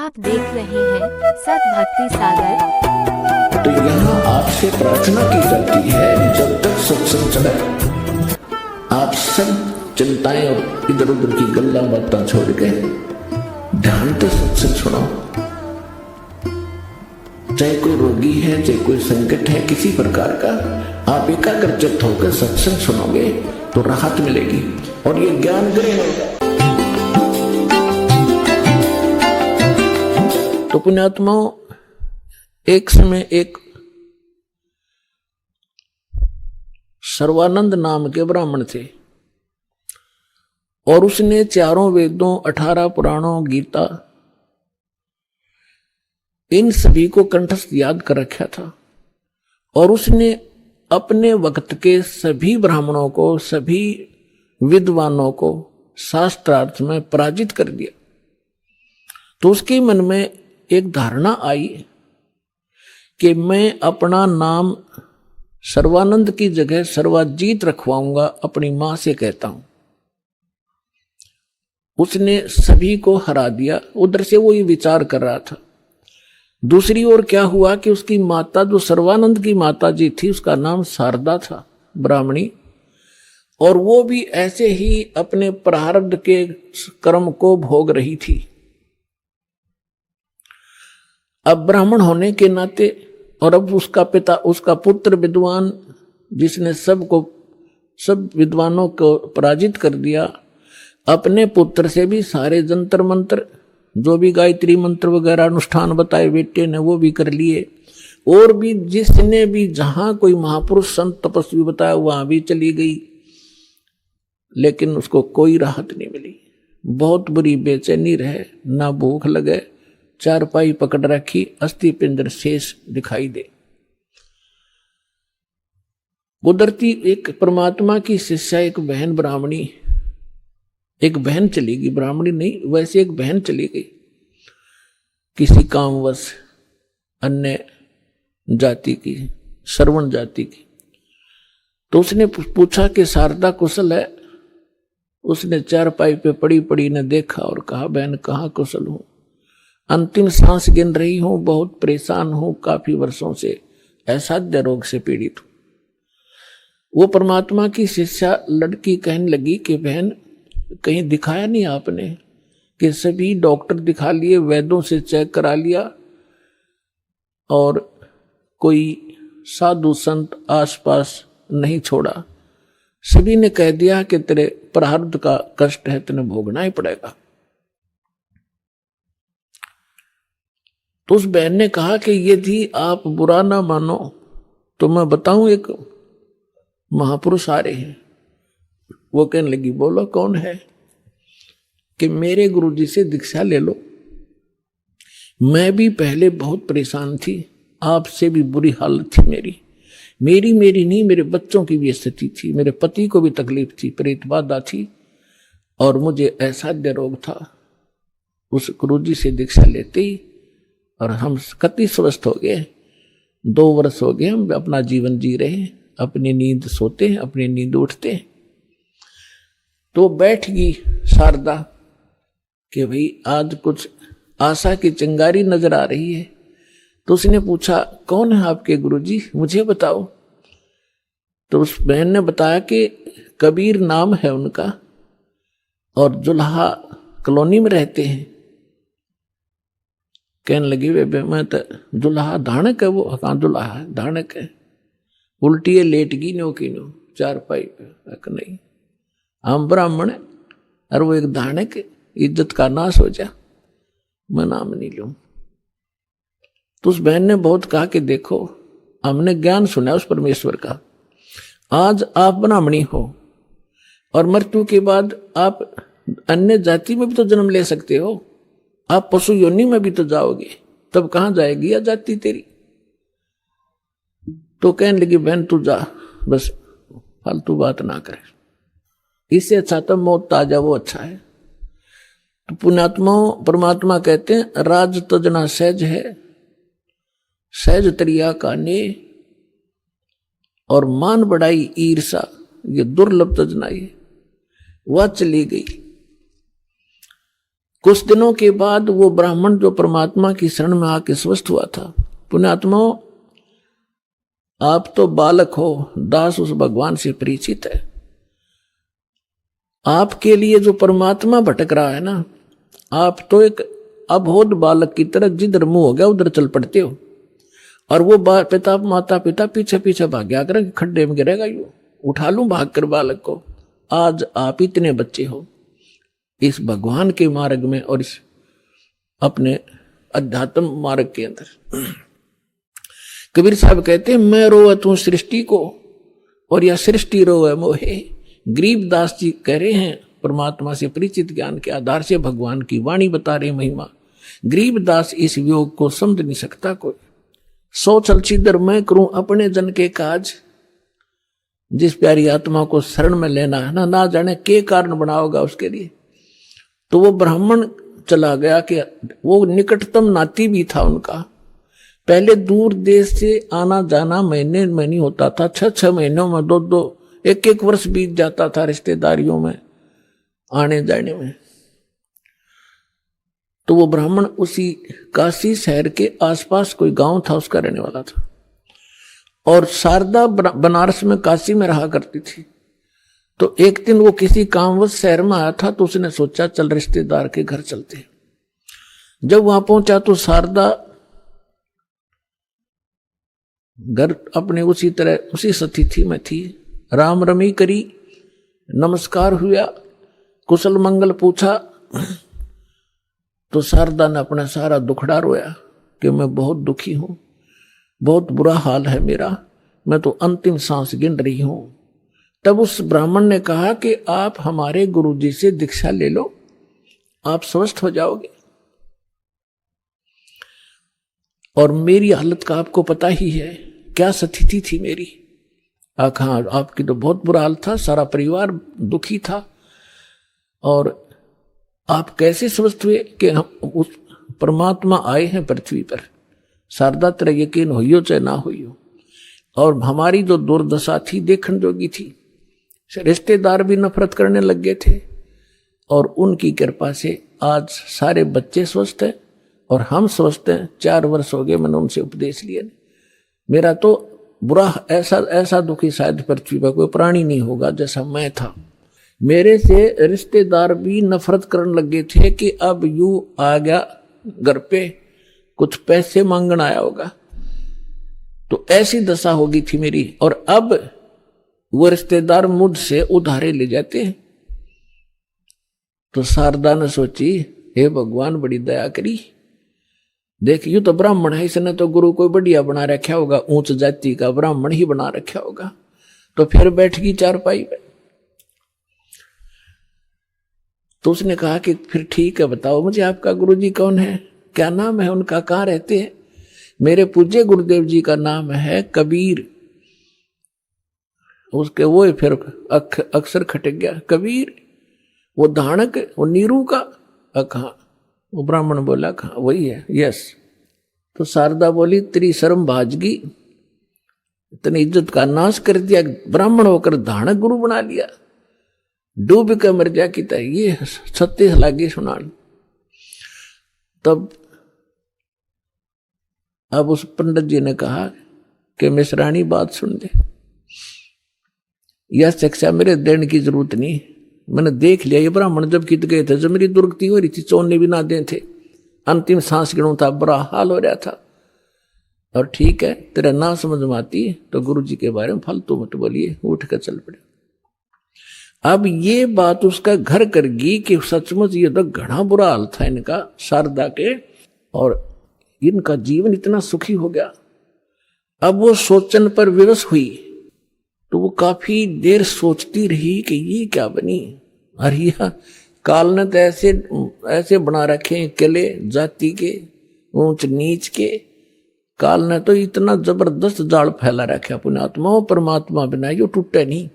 आप देख रहे हैं सत भक्ति सागर। तो यहाँ आपसे प्रार्थना की जाती है, जब तक सत्संग चले आप सब चिंताएं और इधर उधर की गल्ला बातें छोड़ के ध्यान से सत्संग सुनो। चाहे कोई रोगी है, चाहे कोई संकट है किसी प्रकार का, आप एकाग्रचित्त होकर सत्संग सुनोगे तो राहत मिलेगी और ये ज्ञान ग्रहण होगा। तो पुण्यात्माओं, एक समय एक सर्वानंद नाम के ब्राह्मण थे और उसने चारों वेदों, 18 पुराणों, गीता, इन सभी को कंठस्थ याद कर रखा था और उसने अपने वक्त के सभी ब्राह्मणों को, सभी विद्वानों को शास्त्रार्थ में पराजित कर दिया। तो उसके मन में एक धारणा आई कि मैं अपना नाम सर्वानंद की जगह सर्वाजीत रखवाऊंगा, अपनी मां से कहता हूं। उसने सभी को हरा दिया। उधर से वो ये विचार कर रहा था। दूसरी ओर क्या हुआ कि उसकी माता, जो सर्वानंद की माता जी थी, उसका नाम शारदा था, ब्राह्मणी, और वो भी ऐसे ही अपने प्रारब्ध के कर्म को भोग रही थी। अब ब्राह्मण होने के नाते और अब उसका पिता, उसका पुत्र विद्वान, जिसने सब विद्वानों को पराजित कर दिया, अपने पुत्र से भी सारे जंतर मंत्र, जो भी गायत्री मंत्र वगैरह अनुष्ठान बताए बेटे ने, वो भी कर लिए। और भी जिसने भी जहां कोई महापुरुष संत तपस्वी बताया वहां भी चली गई, लेकिन उसको कोई राहत नहीं मिली। बहुत बुरी बेचैनी रहे, ना भूख लगे, चारपाई पकड़ रखी, अस्थि पिंजर शेष दिखाई दे। कुदरती एक परमात्मा की शिष्या, एक बहन ब्राह्मणी, एक बहन चली गई, ब्राह्मणी नहीं, वैसे एक बहन चली गई किसी कामवश, अन्य जाति की, श्रवण जाति की। तो उसने पूछा कि शारदा कुशल है? उसने चारपाई पे पड़ी पड़ी ने देखा और कहा, बहन कहाँ कुशल हूं, अंतिम सांस गिन रही हूं, बहुत परेशान हूं, काफी वर्षों से असाध्य रोग से पीड़ित हूं। वो परमात्मा की शिष्या लड़की कहने लगी कि बहन कहीं दिखाया नहीं आपने? कि सभी डॉक्टर दिखा लिए, वैद्यों से चेक करा लिया और कोई साधु संत आसपास नहीं छोड़ा। सभी ने कह दिया कि तेरे प्रारब्ध का कष्ट है, तेने भोगना ही पड़ेगा। तो उस बहन ने कहा कि यदि आप बुरा ना मानो तो मैं बताऊं, एक महापुरुष आ रहे हैं। वो कहने लगी, बोलो कौन है? कि मेरे गुरुजी से दीक्षा ले लो। मैं भी पहले बहुत परेशान थी, आपसे भी बुरी हालत थी मेरी नहीं, मेरे बच्चों की भी स्थिति थी, मेरे पति को भी तकलीफ थी, प्रेत बाधा थी और मुझे असाध्य रोग था। उस गुरुजी से दीक्षा लेते ही और हम कति स्वस्थ हो गए। 2 वर्ष हो गए हम अपना जीवन जी रहे हैं, अपनी नींद सोते हैं, अपनी नींद उठते हैं। तो बैठ गई शारदा कि भाई आज कुछ आशा की चिंगारी नजर आ रही है। तो उसने पूछा, कौन है आपके गुरुजी, मुझे बताओ। तो उस बहन ने बताया कि कबीर नाम है उनका और जुल्हा कॉलोनी में रहते हैं। कहने लगी, वे मैं तो जुल्हा धानक है। वो कहाँ जुल्हा है, धानक है। उल्टी लेट गई नो की नो चारपाई पे। नहीं, हम ब्राह्मण है और वो एक धानक, इज्जत का नाश हो जा, मैं नाम नहीं लूं। तो उस बहन ने बहुत कहा कि देखो, हमने ज्ञान सुना उस परमेश्वर का। आज आप ब्राह्मणी हो और मृत्यु के बाद आप अन्य जाति में भी तो जन्म ले सकते हो, आप पशु योनि में भी तो जाओगे, तब कहां जाएगी या जाति तेरी? तो कहने लगी, बहन तू जा, बस फालतू बात ना करे, इससे अच्छा तो मौत ताजा वो अच्छा है। तो पुण्यात्माओं, परमात्मा कहते हैं, राज तजना सहज है, सहज तरिया का ने, और मान बढ़ाई ईर्षा ये दुर्लभ तजनाई। वह चली गई। कुछ दिनों के बाद वो ब्राह्मण जो परमात्मा की शरण में आके स्वस्थ हुआ था, पुण्यात्माओं आप तो बालक हो, दास उस भगवान से परिचित है। आपके लिए जो परमात्मा भटक रहा है ना, आप तो एक अबोध बालक की तरह जिधर मुंह हो गया उधर चल पड़ते हो, और वो माता पिता पीछे पीछे भाग्या कर खड्डे में गिरेगा, यू उठा लूं भाग कर बालक को। आज आप इतने बच्चे हो इस भगवान के मार्ग में और इस अपने अध्यात्म मार्ग के अंदर। कबीर साहब कहते हैं, मैं रोवत हूं सृष्टि को और यह सृष्टि रोवे मोहे। गरीबदास जी कह रहे हैं, परमात्मा से परिचित ज्ञान के आधार से भगवान की वाणी बता रहे महिमा। गरीबदास इस वियोग को समझ नहीं सकता कोई। सो चल छिदर मैं करूं अपने जन के काज। जिस प्यारी आत्मा को शरण में लेना है ना जाने के कारण बना होगा उसके लिए। तो वो ब्राह्मण चला गया कि वो निकटतम नाती भी था उनका। पहले दूर देश से आना जाना महीने में नहीं होता था, 6 महीनों में 2 1 वर्ष बीत जाता था रिश्तेदारियों में आने जाने में। तो वो ब्राह्मण उसी काशी शहर के आसपास कोई गांव था उसका रहने वाला था, और शारदा बनारस में काशी में रहा करती थी। तो एक दिन वो किसी कामवश शहर में आया था, तो उसने सोचा चल रिश्तेदार के घर चलते। जब वहां पहुंचा तो शारदा घर अपने उसी तरह उसी स्थिति में थी। राम रमी करी, नमस्कार हुआ, कुशल मंगल पूछा। तो शारदा ने अपना सारा दुखड़ा रोया कि मैं बहुत दुखी हूं, बहुत बुरा हाल है मेरा, मैं तो अंतिम सांस गिन रही हूं। तब उस ब्राह्मण ने कहा कि आप हमारे गुरुजी से दीक्षा ले लो, आप स्वस्थ हो जाओगे। और मेरी हालत का आपको पता ही है, क्या स्थिति थी मेरी। हाँ, आपकी तो बहुत बुरा हाल था, सारा परिवार दुखी था, और आप कैसे स्वस्थ हुए कि हम उस परमात्मा आए हैं पृथ्वी पर। शारदा तेरा यकीन होइयो चाहे ना होइयो। और हमारी जो दुर्दशा थी देखने जोगी थी, रिश्तेदार भी नफरत करने लग गए थे, और उनकी कृपा से आज सारे बच्चे स्वस्थ हैं और हम स्वस्थ हैं। 4 वर्ष हो गए मैंने उनसे उपदेश लिए। मेरा तो बुरा ऐसा दुखी शायद पृथ्वी पर कोई प्राणी नहीं होगा जैसा मैं था। मेरे से रिश्तेदार भी नफरत करने लगे थे कि अब यू आ गया घर पे, कुछ पैसे मांगने आया होगा। तो ऐसी दशा होगी थी मेरी, और अब वो रिश्तेदार मुझसे उधारे ले जाते हैं। तो शारदा ने सोची, हे भगवान बड़ी दया करी, देख यू तो ब्राह्मण है, इसने तो गुरु कोई बढ़िया बना रखा होगा, ऊंच जाति का ब्राह्मण ही बना रखा होगा। तो फिर बैठ गई चारपाई पे। तो उसने कहा कि फिर ठीक है, बताओ मुझे आपका गुरुजी कौन है, क्या नाम है उनका, कहाँ रहते हैं। मेरे पूज्य गुरुदेव जी का नाम है कबीर। उसके वो फिर अक्सर खटक गया, कबीर वो धानक वो नीरू का। कहा वो ब्राह्मण बोला, कहा वही है, यस। तो शारदा बोली, तेरी शर्म भाजगी, इतनी इज्जत का नाश कर दिया, ब्राह्मण होकर धानक गुरु बना लिया, डूब के मर जा की तरह। ये 36 लागी सुनान। तब अब उस पंडित जी ने कहा कि मिश्राणी बात सुन ले, यह शिक्षा मेरे देने की जरूरत नहीं, मैंने देख लिया। ये ब्राह्मण जब कित गए थे, जब मेरी दुर्गति हो रही थी, चोने भी ना दे थे, अंतिम सांस गिनों था, बुरा हाल हो रहा था। और ठीक है, तेरा ना समझ में आती तो गुरु जी के बारे में फालतू मत बोलिए, उठ कर चल पड़े। अब ये बात उसका घर कर गई कि सचमुच ये तो घना बुरा हाल था इनका, शारदा के, और इनका जीवन इतना सुखी हो गया। अब वो सोचन पर विवश हुई, तो वो काफी देर सोचती रही कि ये क्या बनी। अरे काल ने तो ऐसे बना रखे किले जाति के, ऊंच नीच के। काल ने तो इतना जबरदस्त जाल फैला रखा पुण्यात्मा, परमात्मा बिना यो टूटे नहीं।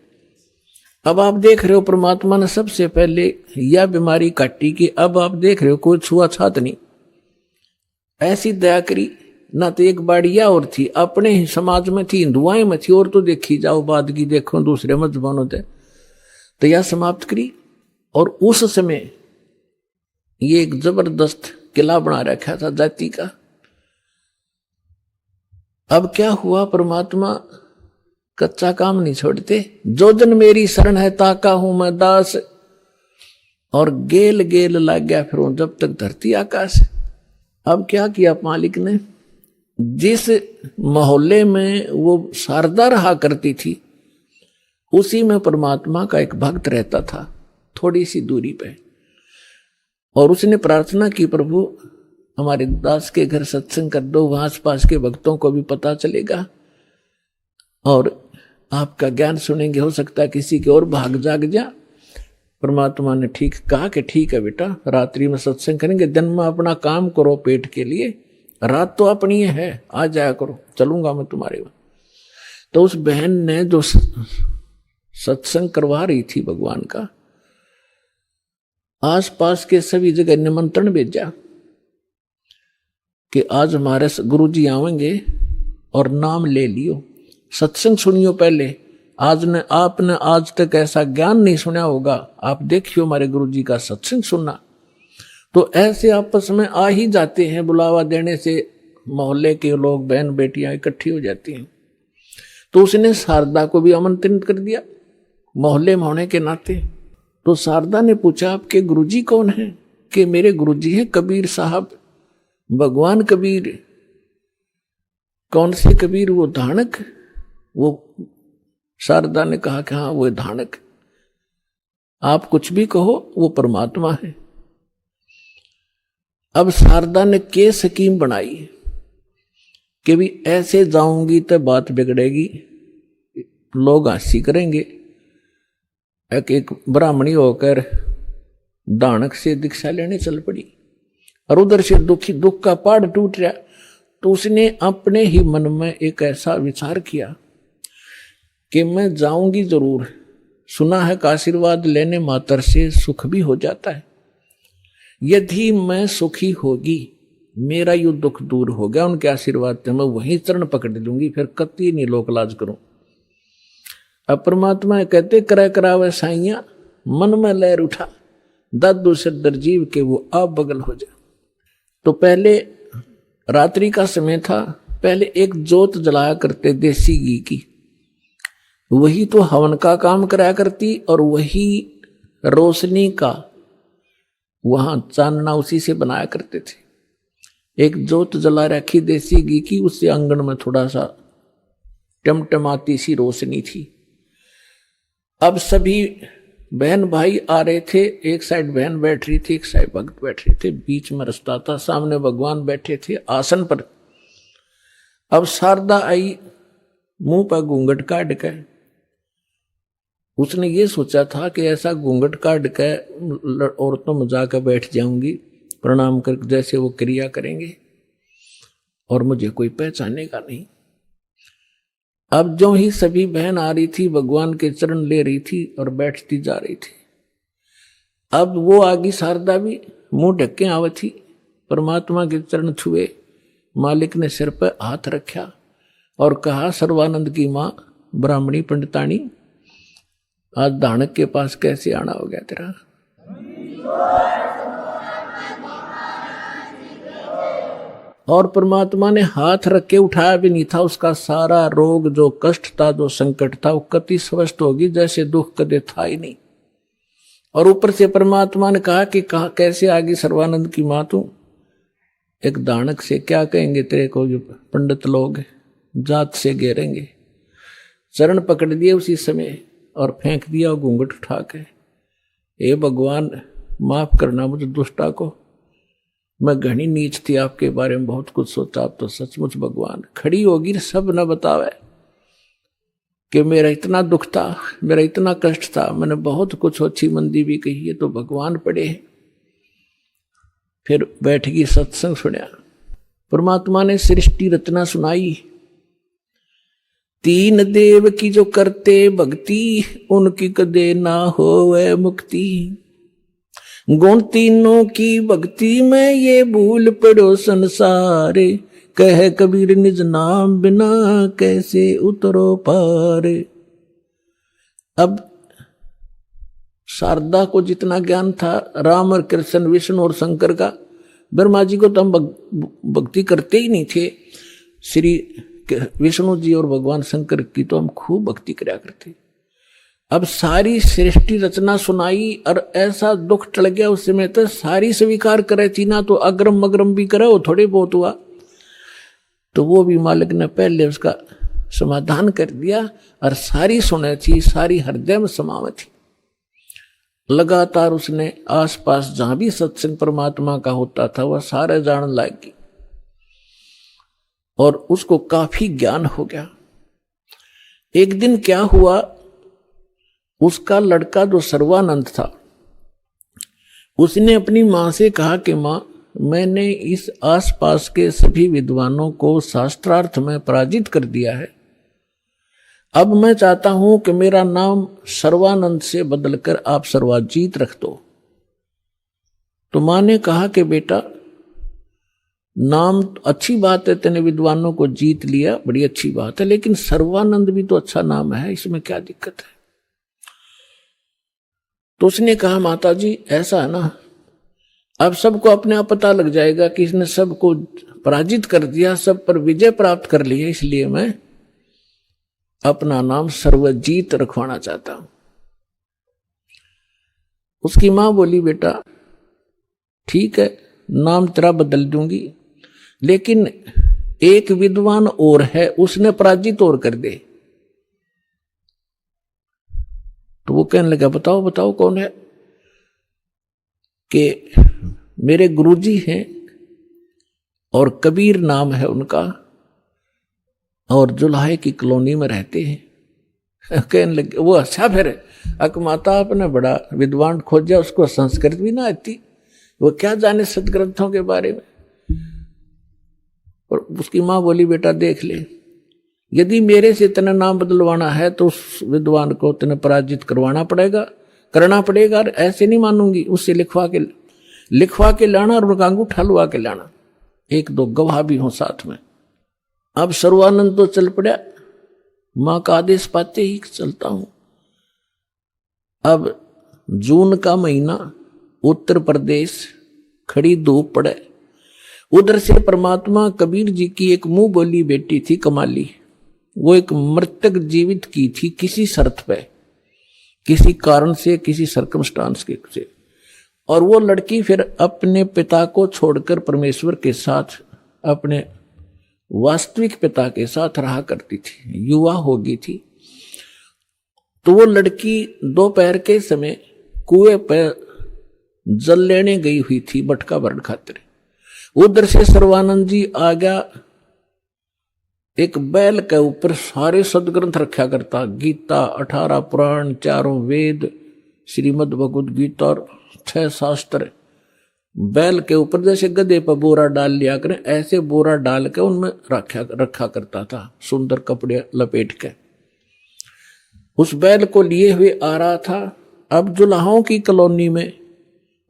अब आप देख रहे हो परमात्मा ने सबसे पहले यह बीमारी काटी कि अब आप देख रहे हो कोई छुआछात नहीं, ऐसी दया करी। ना तो एक बाड़िया और थी, अपने ही समाज में थी, हिंदुआएं में थी, और तो देखी जाओ बाद की देखो दूसरे मजहबों से, तो यह समाप्त करी। और उस समय ये एक जबरदस्त किला बना रखा था जाति का। अब क्या हुआ, परमात्मा कच्चा काम नहीं छोड़ते। जो जन मेरी शरण है ताका हूं मैं दास, और गेल गेल लग गया फिर जब तक धरती आकाश। अब क्या किया मालिक ने, जिस मोहल्ले में वो शारदा रहा करती थी उसी में परमात्मा का एक भक्त रहता था, थोड़ी सी दूरी पे। और उसने प्रार्थना की, प्रभु हमारे दास के घर सत्संग कर दो, वहां आसपास के भक्तों को भी पता चलेगा और आपका ज्ञान सुनेंगे, हो सकता है किसी के और भाग जाग जा। परमात्मा ने ठीक कहा कि ठीक है बेटा, रात्रि में सत्संग करेंगे, दिन में अपना काम करो पेट के लिए, रात तो अपनी है, आ जाया करो, चलूंगा मैं तुम्हारे वहां। तो उस बहन ने जो सत्संग करवा रही थी भगवान का, आसपास के सभी जगह निमंत्रण भेजा कि आज हमारे गुरुजी आवेंगे और नाम ले लियो, सत्संग सुनियो पहले। आपने आज तक ऐसा ज्ञान नहीं सुना होगा, आप देखियो हमारे गुरुजी का सत्संग सुनना। तो ऐसे आपस में आ ही जाते हैं, बुलावा देने से मोहल्ले के लोग, बहन बेटियां इकट्ठी हो जाती हैं। तो उसने शारदा को भी आमंत्रित कर दिया मोहल्ले में होने के नाते। तो शारदा ने पूछा आपके गुरुजी कौन है? कि मेरे गुरुजी हैं कबीर साहब, भगवान कबीर। कौन से कबीर? वो धानक। वो शारदा ने कहा कि हाँ वो धानक, आप कुछ भी कहो वो परमात्मा है। अब शारदा ने के स्कीम बनाई कि भी ऐसे जाऊंगी तो बात बिगड़ेगी, लोग हंसी करेंगे। एक ब्राह्मणी होकर दानक से दीक्षा लेने चल पड़ी और उधर से दुख का पहाड़ टूट रहा। तो उसने अपने ही मन में एक ऐसा विचार किया कि मैं जाऊंगी जरूर, सुना है का आशीर्वाद लेने मात्र से सुख भी हो जाता है। यदि मैं सुखी होगी, मेरा यू दुख दूर हो गया उनके आशीर्वाद से, मैं वहीं चरण पकड़ लूंगी, फिर कति नहीं लोक लाज करूं। अब परमात्मा कहते करे करावे साइया, मन में लहर उठा, दादू से दरजीव के वो आप बगल हो जा। तो पहले रात्रि का समय था, पहले एक जोत जलाया करते देसी घी की, वही तो हवन का काम कराया करती और वही रोशनी का वहां चांदना उसी से बनाया करते थे। एक जोत जला रखी देसी घी की, उससे आंगन में थोड़ा सा टमटमाती सी रोशनी थी। अब सभी बहन भाई आ रहे थे, एक साइड बहन बैठ रही थी, एक साइड भक्त बैठ रहे थे, बीच में रास्ता था, सामने भगवान बैठे थे आसन पर। अब शारदा आई, मुंह पर घूंघट काट के, उसने ये सोचा था कि ऐसा घूंघट काट के औरतों में जाकर बैठ जाऊंगी, प्रणाम कर जैसे वो क्रिया करेंगे और मुझे कोई पहचानेगा नहीं। अब जो ही सभी बहन आ रही थी, भगवान के चरण ले रही थी और बैठती जा रही थी। अब वो आगी शारदा भी मुंह ढक्के आवत थी, परमात्मा के चरण छुए, मालिक ने सिर पर हाथ रखा और कहा, सर्वानंद की माँ ब्राह्मणी पंडितानी, आज दानक के पास कैसे आना हो गया तेरा? और परमात्मा ने हाथ रख के उठाया भी नहीं था, उसका सारा रोग, जो कष्ट था, जो संकट था, वो कति स्वस्थ होगी जैसे दुख कदे था ही नहीं। और ऊपर से परमात्मा ने कहा कि कैसे आगे सर्वानंद की माँ तू, एक दानक से क्या कहेंगे तेरे को, जो पंडित लोग जात से घेरेंगे। चरण पकड़ दिए उसी समय और फेंक दिया घूंघट उठा के, हे भगवान माफ करना मुझे दुष्टा को, मैं घनी नीच थी, आपके बारे में बहुत कुछ सोचा, आप तो सचमुच भगवान। खड़ी होगी सब न बतावे कि मेरा इतना दुख था, मेरा इतना कष्ट था, मैंने बहुत कुछ अच्छी मंदी भी कही है, तो भगवान पड़े। फिर बैठ गई, सत्संग सुना, परमात्मा ने सृष्टि रचना सुनाई। तीन देव की जो करते भक्ति, उनकी कदे ना होवे मुक्ति। गुण तीनों की भक्ति में ये भूल पड़ो संसारे, कह कबीर निज नाम बिना कैसे उतरो पार। अब शारदा को जितना ज्ञान था राम और कृष्ण विष्णु और शंकर का, ब्रह्मा जी को तो हम भक्ति करते ही नहीं थे। श्री विष्णु जी और भगवान शंकर की तो हम खूब भक्ति कराया करते। अब सारी सृष्टि रचना सुनाई और ऐसा दुख टल गया उस समय तक सारी स्वीकार करे थी ना, तो अग्रम मग्रम भी करे वो थोड़े बहुत हुआ, तो वो भी मालिक ने पहले उसका समाधान कर दिया और सारी सुने थी, सारी हृदय में समावे थी। लगातार उसने आसपास जहां भी सत्संग परमात्मा का होता था वह सारे जान लगी और उसको काफी ज्ञान हो गया। एक दिन क्या हुआ, उसका लड़का जो सर्वानंद था उसने अपनी मां से कहा कि मां, मैंने इस आसपास के सभी विद्वानों को शास्त्रार्थ में पराजित कर दिया है, अब मैं चाहता हूं कि मेरा नाम सर्वानंद से बदलकर आप सर्वाजीत रख दो। तो मां ने कहा कि बेटा नाम अच्छी बात है, तेने विद्वानों को जीत लिया, बड़ी अच्छी बात है, लेकिन सर्वानंद भी तो अच्छा नाम है, इसमें क्या दिक्कत है। तो उसने कहा माता जी ऐसा है ना, अब सबको अपने आप पता लग जाएगा कि इसने सबको पराजित कर दिया, सब पर विजय प्राप्त कर लिया, इसलिए मैं अपना नाम सर्वजीत रखवाना चाहता हूं। उसकी मां बोली बेटा ठीक है, नाम तेरा बदल दूंगी, लेकिन एक विद्वान और है, उसने पराजित और कर दे। तो वो कहने लगा बताओ बताओ कौन है। कि मेरे गुरुजी हैं और कबीर नाम है उनका, और जुलाहे की कॉलोनी में रहते हैं। कहने लगे वो अच्छा, फिर अकमाता आपने बड़ा विद्वान खोजा, उसको संस्कृत भी ना आती, वो क्या जाने सदग्रंथों के बारे में। और उसकी मां बोली बेटा देख ले, यदि मेरे से तेना नाम बदलवाना है तो उस विद्वान को तेने पराजित करवाना पड़ेगा, करना पड़ेगा, ऐसे नहीं मानूंगी। उससे लिखवा के लाना और उनका अंगूठा लुआ के लाना, एक दो गवाह भी हो साथ में। अब सर्वानंद तो चल पड़ा, मां का आदेश पाते ही चलता हूं। अब जून का महीना, उत्तर प्रदेश, खड़ी धूप पड़े, उधर से परमात्मा कबीर जी की एक मुंह बोली बेटी थी कमाली, वो एक मृतक जीवित की थी किसी शर्त पे, किसी कारण से, किसी सर्कमस्टांस के से। और वो लड़की फिर अपने पिता को छोड़कर परमेश्वर के साथ, अपने वास्तविक पिता के साथ रहा करती थी, युवा हो गई थी। तो वो लड़की दोपहर के समय कुएं पर जल लेने गई हुई थी बटका भरण खातिर। उधर से सर्वानंद जी आ गया, एक बैल के ऊपर सारे सदग्रंथ रखा करता, गीता, 18 पुराण, 4 वेद, श्रीमद् भगवद गीता और 6 शास्त्र। बैल के ऊपर जैसे गधे पर बोरा डाल लिया करें, ऐसे बोरा डाल के उनमें रखा करता था, सुंदर कपड़े लपेट के। उस बैल को लिए हुए आ रहा था। अब जुलाहों की कॉलोनी में,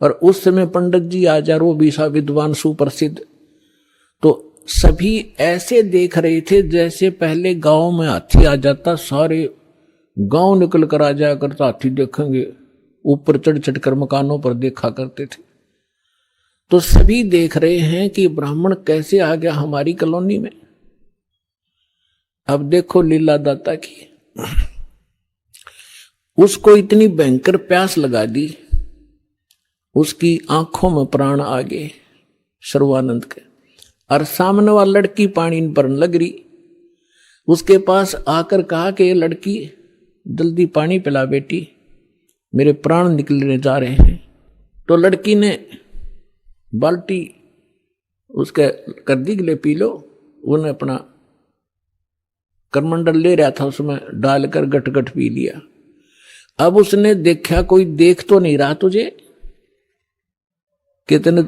और उस समय पंडित जी आचार्य, वो भी सा विद्वान सुप्रसिद्ध, तो सभी ऐसे देख रहे थे जैसे पहले गांव में हाथी आ जाता, सारे गांव निकल कर आ जाया करता, हाथी देखेंगे, ऊपर चढ़ चढ़ कर मकानों पर देखा करते थे। तो सभी देख रहे हैं कि ब्राह्मण कैसे आ गया हमारी कॉलोनी में। अब देखो लीला दाता की, उसको इतनी भयंकर प्यास लगा दी, उसकी आंखों में प्राण आ गए सर्वानंद के, और सामने वाली लड़की पानी पर लग रही। उसके पास आकर कहा कि ये लड़की जल्दी पानी पिला बेटी, मेरे प्राण निकलने जा रहे हैं। तो लड़की ने बाल्टी उसके कर दी, ले पी लो। उन्हें अपना करमंडल ले रहा था, उसमें डालकर गट गट पी लिया। अब उसने देखा कोई देख तो नहीं रहा तुझे, कितने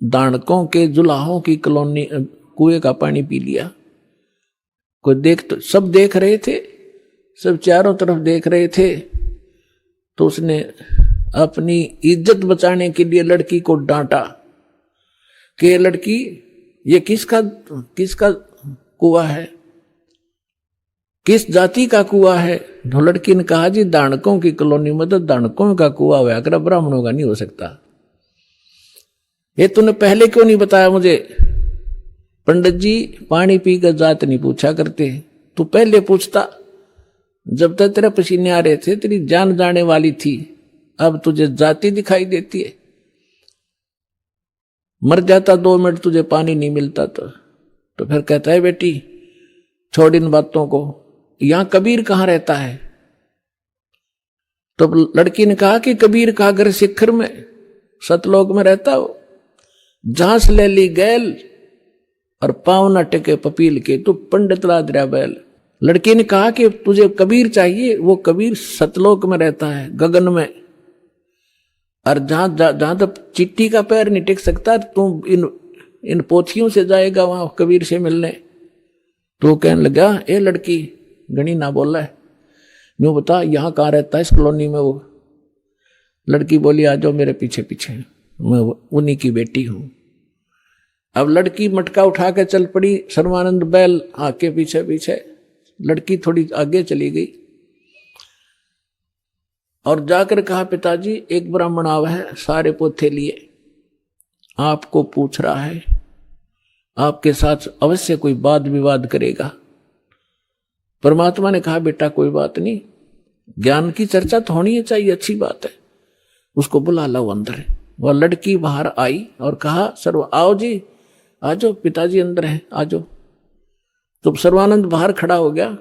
दानकों के जुलाहों की कॉलोनी कुएं का पानी पी लिया। कोई देख तो, सब देख रहे थे, सब चारों तरफ देख रहे थे। तो उसने अपनी इज्जत बचाने के लिए लड़की को डांटा कि लड़की ये किसका कुआं है, किस जाति का कुआं है? तो लड़की ने कहा जी दानकों की कॉलोनी में तो दानकों का कुआं हुआ कर, ब्राह्मणों का नहीं हो सकता। ये तूने पहले क्यों नहीं बताया मुझे? पंडित जी पानी पी कर जात नहीं पूछा करते, तू पहले पूछता। जब तक तेरे पसीने आ रहे थे तेरी जान जाने वाली थी, अब तुझे जाति दिखाई देती है। मर जाता 2 मिनट तुझे पानी नहीं मिलता तो फिर कहता है बेटी छोड़ इन बातों को, यहां कबीर कहां रहता है? तो लड़की ने कहा कि कबीर का घर शिखर में सतलोक में रहता हो, झांस ले ली गैल और पाँव न टेके पपील के, तू पंडित लाद रहा बैल। लड़की ने कहा कि तुझे कबीर चाहिए, वो कबीर सतलोक में रहता है गगन में, और जहां तक चिट्टी का पैर नहीं टिक सकता तुम इन पोथियों से जाएगा वहां कबीर से मिलने। तो कहने लगा ए लड़की गणी ना बोला है, यूं बता यहां कहां रहता है इस कॉलोनी में वो? लड़की बोली आ जाओ मेरे पीछे पीछे, मैं उन्हीं की बेटी हूं। अब लड़की मटका उठा के चल पड़ी, सर्वानंद बैल आके पीछे पीछे। लड़की थोड़ी आगे चली गई और जाकर कहा पिताजी एक ब्राह्मण आवा है सारे पोथे लिए, आपको पूछ रहा है, आपके साथ अवश्य कोई वाद विवाद करेगा। परमात्मा ने कहा बेटा कोई बात नहीं, ज्ञान की चर्चा तो होनी चाहिए, अच्छी बात है, उसको बुला लो अंदर। वह लड़की बाहर आई और कहा सर्व आओ जी आ जाओ, पिताजी अंदर हैं आ जाओ। तो सर्वानंद बाहर खड़ा हो गया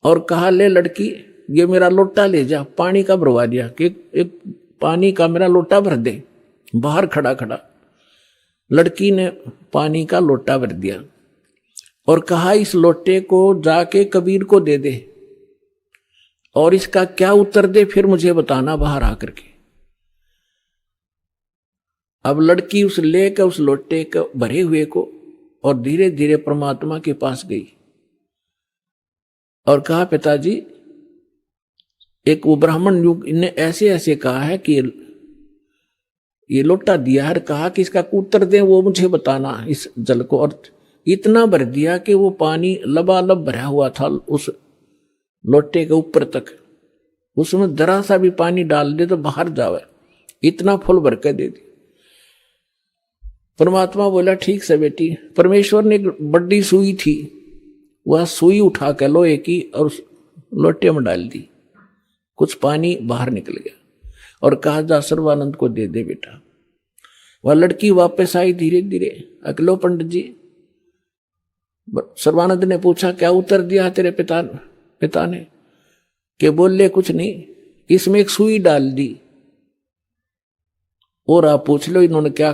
और कहा ले लड़की ये मेरा लोटा ले जा, पानी का भरवा दिया कि एक पानी का मेरा लोटा भर दे। बाहर खड़ा खड़ा लड़की ने पानी का लोटा भर दिया और कहा इस लोटे को जाके कबीर को दे दे और इसका क्या उत्तर दे फिर मुझे बताना बाहर आकर के। अब लड़की उस लेकर उस लोटे को भरे हुए को और धीरे धीरे परमात्मा के पास गई और कहा पिताजी एक वो ब्राह्मण युग ने ऐसे ऐसे कहा है कि ये लोटा दिया है, कहा कि इसका उत्तर दें वो मुझे बताना इस जल को। और इतना भर दिया कि वो पानी लबालब भरा हुआ था उस लोटे के ऊपर तक, उसमें जरा सा भी पानी डाल दे तो बाहर जावे, इतना फुल भर के दे दी। परमात्मा बोला ठीक से बेटी। परमेश्वर ने एक बड़ी सुई थी, वह सुई उठा के लोहे की और उस लोटे में डाल दी, कुछ पानी बाहर निकल गया और कहा जा सर्वानंद को दे दे बेटा। वह लड़की वापस आई धीरे धीरे, अकलो पंडित जी। सर्वानंद ने पूछा क्या उत्तर दिया तेरे पिता ने? कि बोले कुछ नहीं, इसमें एक सुई डाल दी और आप पूछ लो इन्होंने क्या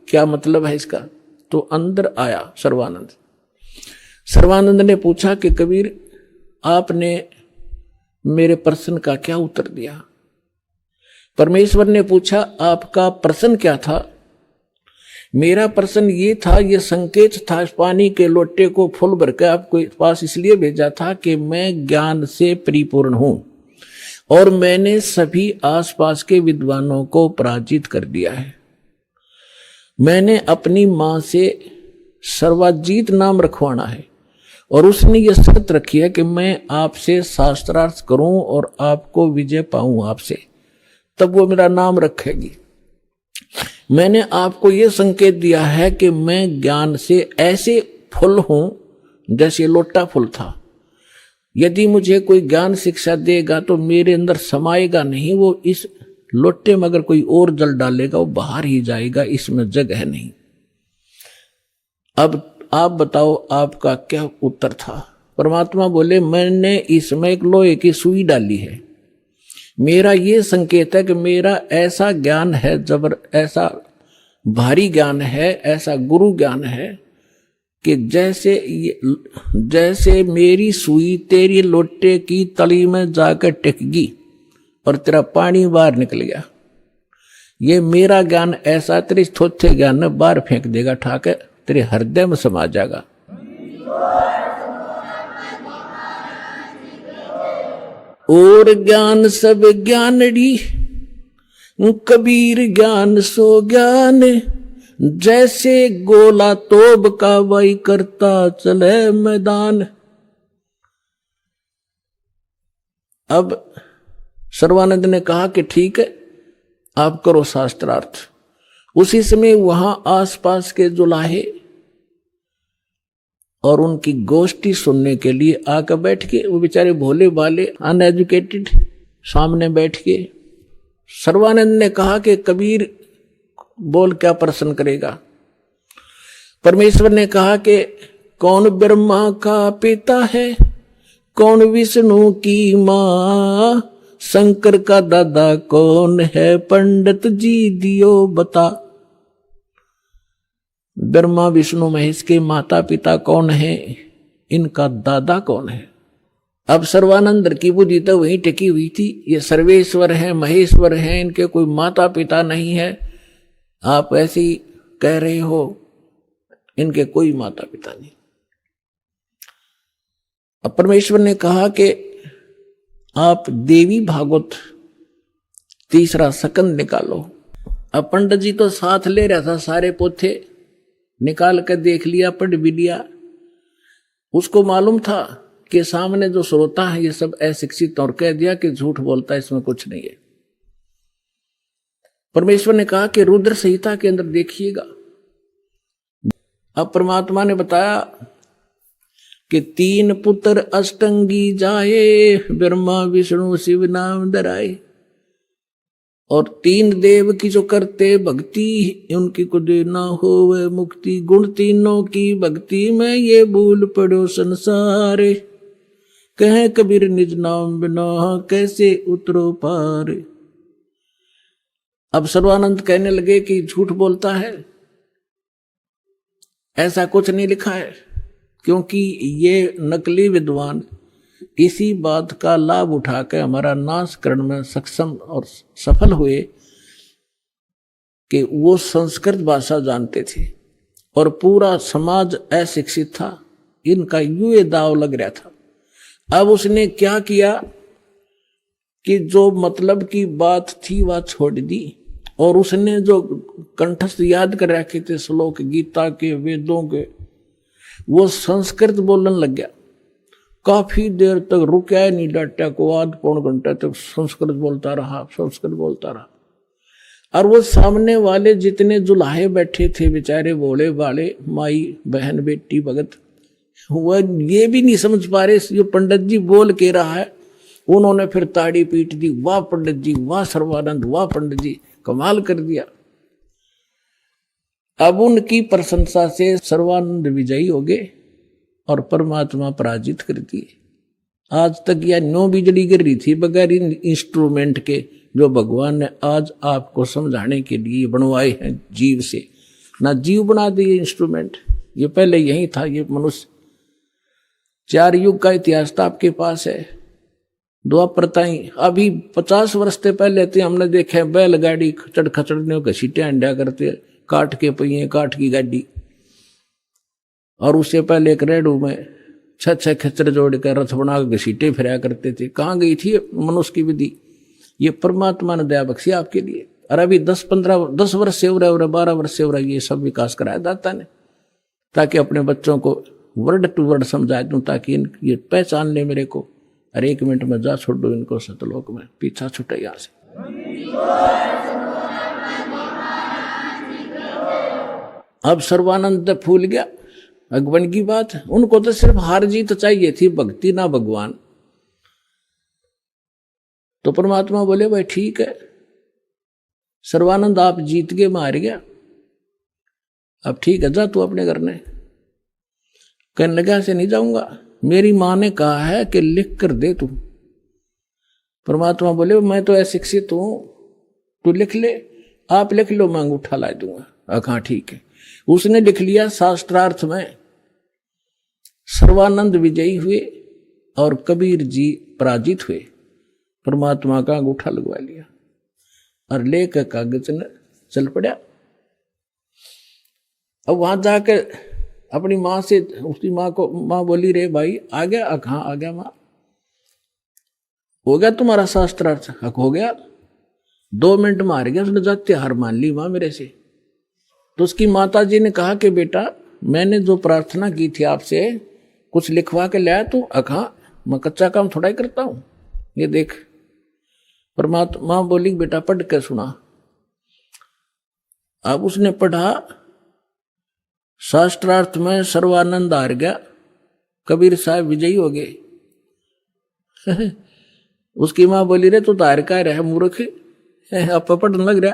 क्या मतलब है इसका। तो अंदर आया सर्वानंद। सर्वानंद ने पूछा कि कबीर आपने मेरे प्रश्न का क्या उत्तर दिया? परमेश्वर ने पूछा आपका प्रश्न क्या था? मेरा प्रश्न ये था, ये संकेत था, इस पानी के लोटे को फुल भर के आपके पास इसलिए भेजा था कि मैं ज्ञान से परिपूर्ण हूं और मैंने सभी आसपास के विद्वानों को पराजित कर दिया है। मैंने अपनी मां से सर्वाजीत नाम रखवाना है और उसने ये शर्त रखी है कि मैं आपसे शास्त्रार्थ करूं और आपको विजय पाऊं आपसे, तब वो मेरा नाम रखेगी। मैंने आपको ये संकेत दिया है कि मैं ज्ञान से ऐसे फुल हूं जैसे लोटा फुल था। यदि मुझे कोई ज्ञान शिक्षा देगा तो मेरे अंदर समाएगा नहीं, वो इस लोटे में अगर कोई और जल डालेगा वो बाहर ही जाएगा, इसमें जगह नहीं। अब आप बताओ आपका क्या उत्तर था? परमात्मा बोले मैंने इसमें एक लोहे की सुई डाली है। मेरा ये संकेत है कि मेरा ऐसा ज्ञान है, ऐसा भारी ज्ञान है, ऐसा गुरु ज्ञान है कि जैसे मेरी सुई तेरी लोटे की तली में जाकर टिकगी और तेरा पानी बाहर निकल गया, ये मेरा ज्ञान ऐसा तेरे थोथे ज्ञान में बाहर फेंक देगा, ठाके तेरे हृदय में समा जाएगा। और ज्ञान सब ज्ञानड़ी कबीर ज्ञान सो ज्ञान, जैसे गोला तोब का वही करता चले मैदान। अब सर्वानंद ने कहा कि ठीक है, आप करो शास्त्रार्थ। उसी समय वहां आसपास के जुलाहे और उनकी गोष्ठी सुनने के लिए आकर बैठ के, वो बेचारे भोले भाले अनएजुकेटेड सामने बैठ के, सर्वानंद ने कहा कि कबीर बोल क्या प्रश्न करेगा। परमेश्वर ने कहा कि कौन ब्रह्मा का पिता है, कौन विष्णु की मां, शंकर का दादा कौन है, पंडित जी दियो बता। ब्रह्मा विष्णु महेश के माता पिता कौन है, इनका दादा कौन है। अब सर्वानंद की बुद्धि तो वहीं टिकी हुई थी, ये सर्वेश्वर है, महेश्वर है, इनके कोई माता पिता नहीं है। आप ऐसे ही कह रहे हो, इनके कोई माता पिता नहीं। अब परमेश्वर ने कहा कि आप देवी भागवत तीसरा सकंद निकालो। अब पंडित जी तो साथ ले रहा था, सारे पोथे निकाल कर देख लिया, पढ़ भी लिया। उसको मालूम था कि सामने जो श्रोता है ये सब अशिक्षित, और कह दिया कि झूठ बोलता है, इसमें कुछ नहीं है। परमेश्वर ने कहा कि रुद्र संहिता के अंदर देखिएगा। अब परमात्मा ने बताया कि 3 पुत्र अष्टंगी जाए, ब्रह्मा विष्णु शिव नाम धराए, और 3 देव की जो करते भक्ति, उनकी को देना हो वह मुक्ति। गुण तीनों की भक्ति में ये भूल पड़ो संसारे, कहे कबीर निज नाम बिना कैसे उतरो पार। अब सर्वानंद कहने लगे कि झूठ बोलता है, ऐसा कुछ नहीं लिखा है, क्योंकि ये नकली विद्वान इसी बात का लाभ उठाकर हमारा नाश करने में सक्षम और सफल हुए कि वो संस्कृत भाषा जानते थे और पूरा समाज अशिक्षित था। इनका यूं दाव लग रहा था। अब उसने क्या किया कि जो मतलब की बात थी वह छोड़ दी, और उसने जो कंठस्थ याद कर रखे थे श्लोक गीता के, वेदों के, वो संस्कृत बोलने लग गया। काफी देर तक रुका नहीं, डाटा को आध पौन घंटा तक संस्कृत बोलता रहा, संस्कृत बोलता रहा। और वो सामने वाले जितने जुलाहे बैठे थे बेचारे भोले भाले, माई बहन बेटी भगत, वह ये भी नहीं समझ पा रहे ये पंडित जी बोल के रहा है। उन्होंने फिर ताड़ी पीट दी, वाह पंडित जी, वाह सर्वानंद, वाह पंडित जी, कमाल कर दिया। अब उनकी प्रशंसा से सर्वानंद विजयी हो गए और परमात्मा पराजित कर दिए। आज तक यह 9 बिजली गिर रही थी बगैर इन इंस्ट्रूमेंट के, जो भगवान ने आज आपको समझाने के लिए बनवाए हैं जीव से। ना जीव बना दिए इंस्ट्रूमेंट, ये पहले यही था। ये मनुष्य 4 युग का इतिहास था आपके पास है। द्वापर ताई अभी 50 वर्ष से पहले थे, हमने देखे बैलगाड़ी खचड़ खचड़ने घसीटे अंडा करते, काठ के पहिए, काठ की गाड़ी। और उससे पहले एक रेडू में 6 खच्चर जोड़ कर रथ बना के घसीटे फिरा करते थे। कहाँ गई थी मनुष्य की विधि? ये परमात्मा ने दया बख्शी आपके लिए। और अभी 10 वर्ष से हो रहा है, 12 वर्ष से हो रहा है, ये सब विकास कराया दाता ने, ताकि अपने बच्चों को वर्ड टू वर्ड समझा दूं, ताकि ये पहचान ले मेरे को। और 1 मिनट में जा छोड़ दो इनको सतलोक में, पीछा छुटे यहाँ से। अब सर्वानंद फूल गया, भगवान की बात। उनको तो सिर्फ हार जीत चाहिए थी, भक्ति ना भगवान। तो परमात्मा बोले भाई ठीक है सर्वानंद, आप जीत के मार गया, अब ठीक है जा तू अपने घर ने। कहने लगा से नहीं जाऊंगा, मेरी मां ने कहा है कि लिख कर दे तू। परमात्मा बोले मैं तो अशिक्षित हूं, तू लिख ले। आप लिख लो, मैं अंगूठा ला दूंगा। हाँ ठीक है। उसने लिख लिया। शास्त्रार्थ में सर्वानंद विजयी हुए और कबीर जी पराजित हुए। परमात्मा का अंगूठा लगवा लिया और लेकर कागज ने चल पड़ा। अब वहां जाकर अपनी माँ से, उसकी माँ को, माँ बोली रे भाई आ गया? हाँ आ गया माँ। हो गया तुम्हारा शास्त्रार्थ? हक हो गया। 2 मिनट में हार गया। उसने जाते हार मान ली माँ मेरे से। तो उसकी माता जी ने कहा कि बेटा मैंने जो प्रार्थना की थी आपसे, कुछ लिखवा के लाया तू? हाँ मैं कच्चा काम थोड़ा ही करता हूं। ये देख। परमात्मा बोली बेटा पढ़ के सुना। अब उसने पढ़ा, शास्त्रार्थ में सर्वानंद हार गया, कबीर साहब विजयी हो गए। उसकी माँ बोली रे तू तो हार का रहा मूर्ख, अब पढ़ने लग रहा।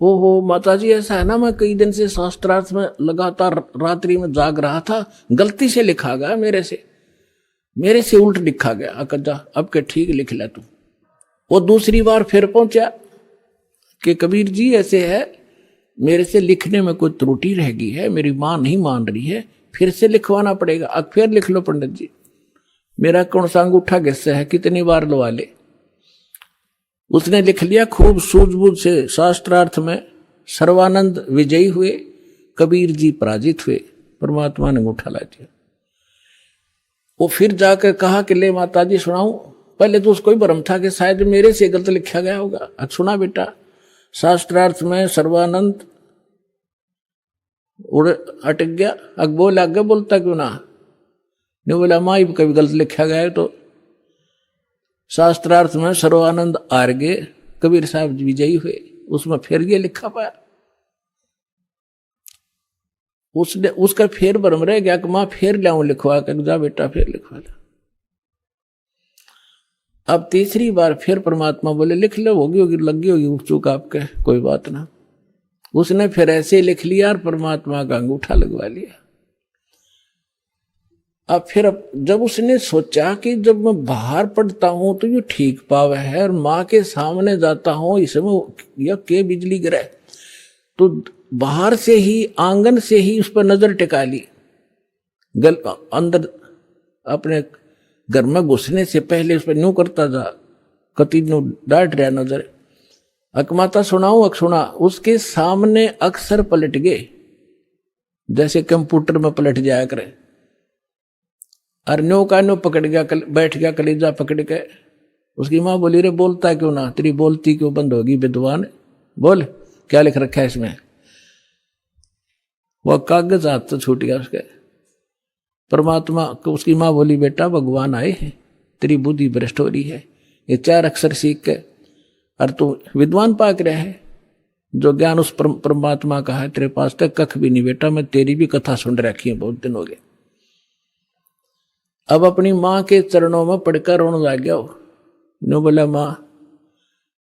हो माता जी ऐसा है ना, मैं कई दिन से शास्त्रार्थ में लगातार रात्रि में जाग रहा था, गलती से लिखा गया मेरे से उल्ट लिखा गया। अकजा अब के ठीक लिख ले तू। वो दूसरी बार फिर पहुंचा कि कबीर जी ऐसे है, मेरे से लिखने में कोई त्रुटि रह गई है, मेरी माँ नहीं मान रही है, फिर से लिखवाना पड़ेगा। अब फिर लिख लो पंडित जी, मेरा कौन सा अंगूठा किससे है, कितनी बार लवा ले। उसने लिख लिया खूब सूझबूझ से। शास्त्रार्थ में सर्वानंद विजयी हुए, कबीर जी पराजित हुए। परमात्मा ने अंगूठा ला दिया। वो फिर जाकर कहा कि ले माता जी सुनाऊं। पहले तो उसको ही भ्रम था कि शायद मेरे से गलत लिखा गया होगा। अब सुना बेटा, शास्त्रार्थ में सर्वानंद उड़ अटक गया। अब बोल आगे बोलता क्यों ना, नहीं बोला माँ कभी गलत लिखा गया है। तो शास्त्रार्थ में सर्वानंद हार गए, कबीर साहब विजयी हुए। उसमें फिर ये लिखा पाया, उसने उसका फिर भ्रम रह गया कि माँ फिर लाऊं लिखवा कर। जा बेटा फिर लिखवा ला। अब तीसरी बार फिर परमात्मा बोले लिख लो, होगी लगी होगी चूक आपके, कोई बात ना। उसने फिर ऐसे लिख लिया और परमात्मा का अंगूठा लगवा लिया। अब फिर जब उसने सोचा कि जब मैं बाहर पढ़ता हूं तो ये ठीक पाव है, और माँ के सामने जाता हूं इसमें यह के बिजली गिरे, तो बाहर से ही आंगन से ही उस पर नजर टिका ली। अंदर अपने घर में घुसने से पहले उस पर न्यू करता था, कति न्यू डांट रहा नजर। अकमाता सुनाऊं सुना। उसके सामने अक्सर पलट गए, जैसे कंप्यूटर में पलट जाया करे। और न्यो का न्यो पकड़ गया, बैठ गया कलेजा पकड़ के। उसकी माँ बोली रे बोलता क्यों ना, तेरी बोलती क्यों बंद होगी विद्वान, बोल क्या लिख रखा है इसमें। वह कागज हाथ से छूट गया उसके। परमात्मा को उसकी माँ बोली बेटा भगवान आए हैं, तेरी बुद्धि भ्रष्ट हो रही है, ये 4 अक्षर सीख के और तू विद्वान पाक रहा है। जो ज्ञान उस परमात्मा का है तेरे पास तक कख भी नहीं बेटा, मैं तेरी भी कथा सुन रखी है, बहुत दिन हो गए। अब अपनी माँ के चरणों में पड़कर रोने लग गया। नो बोला माँ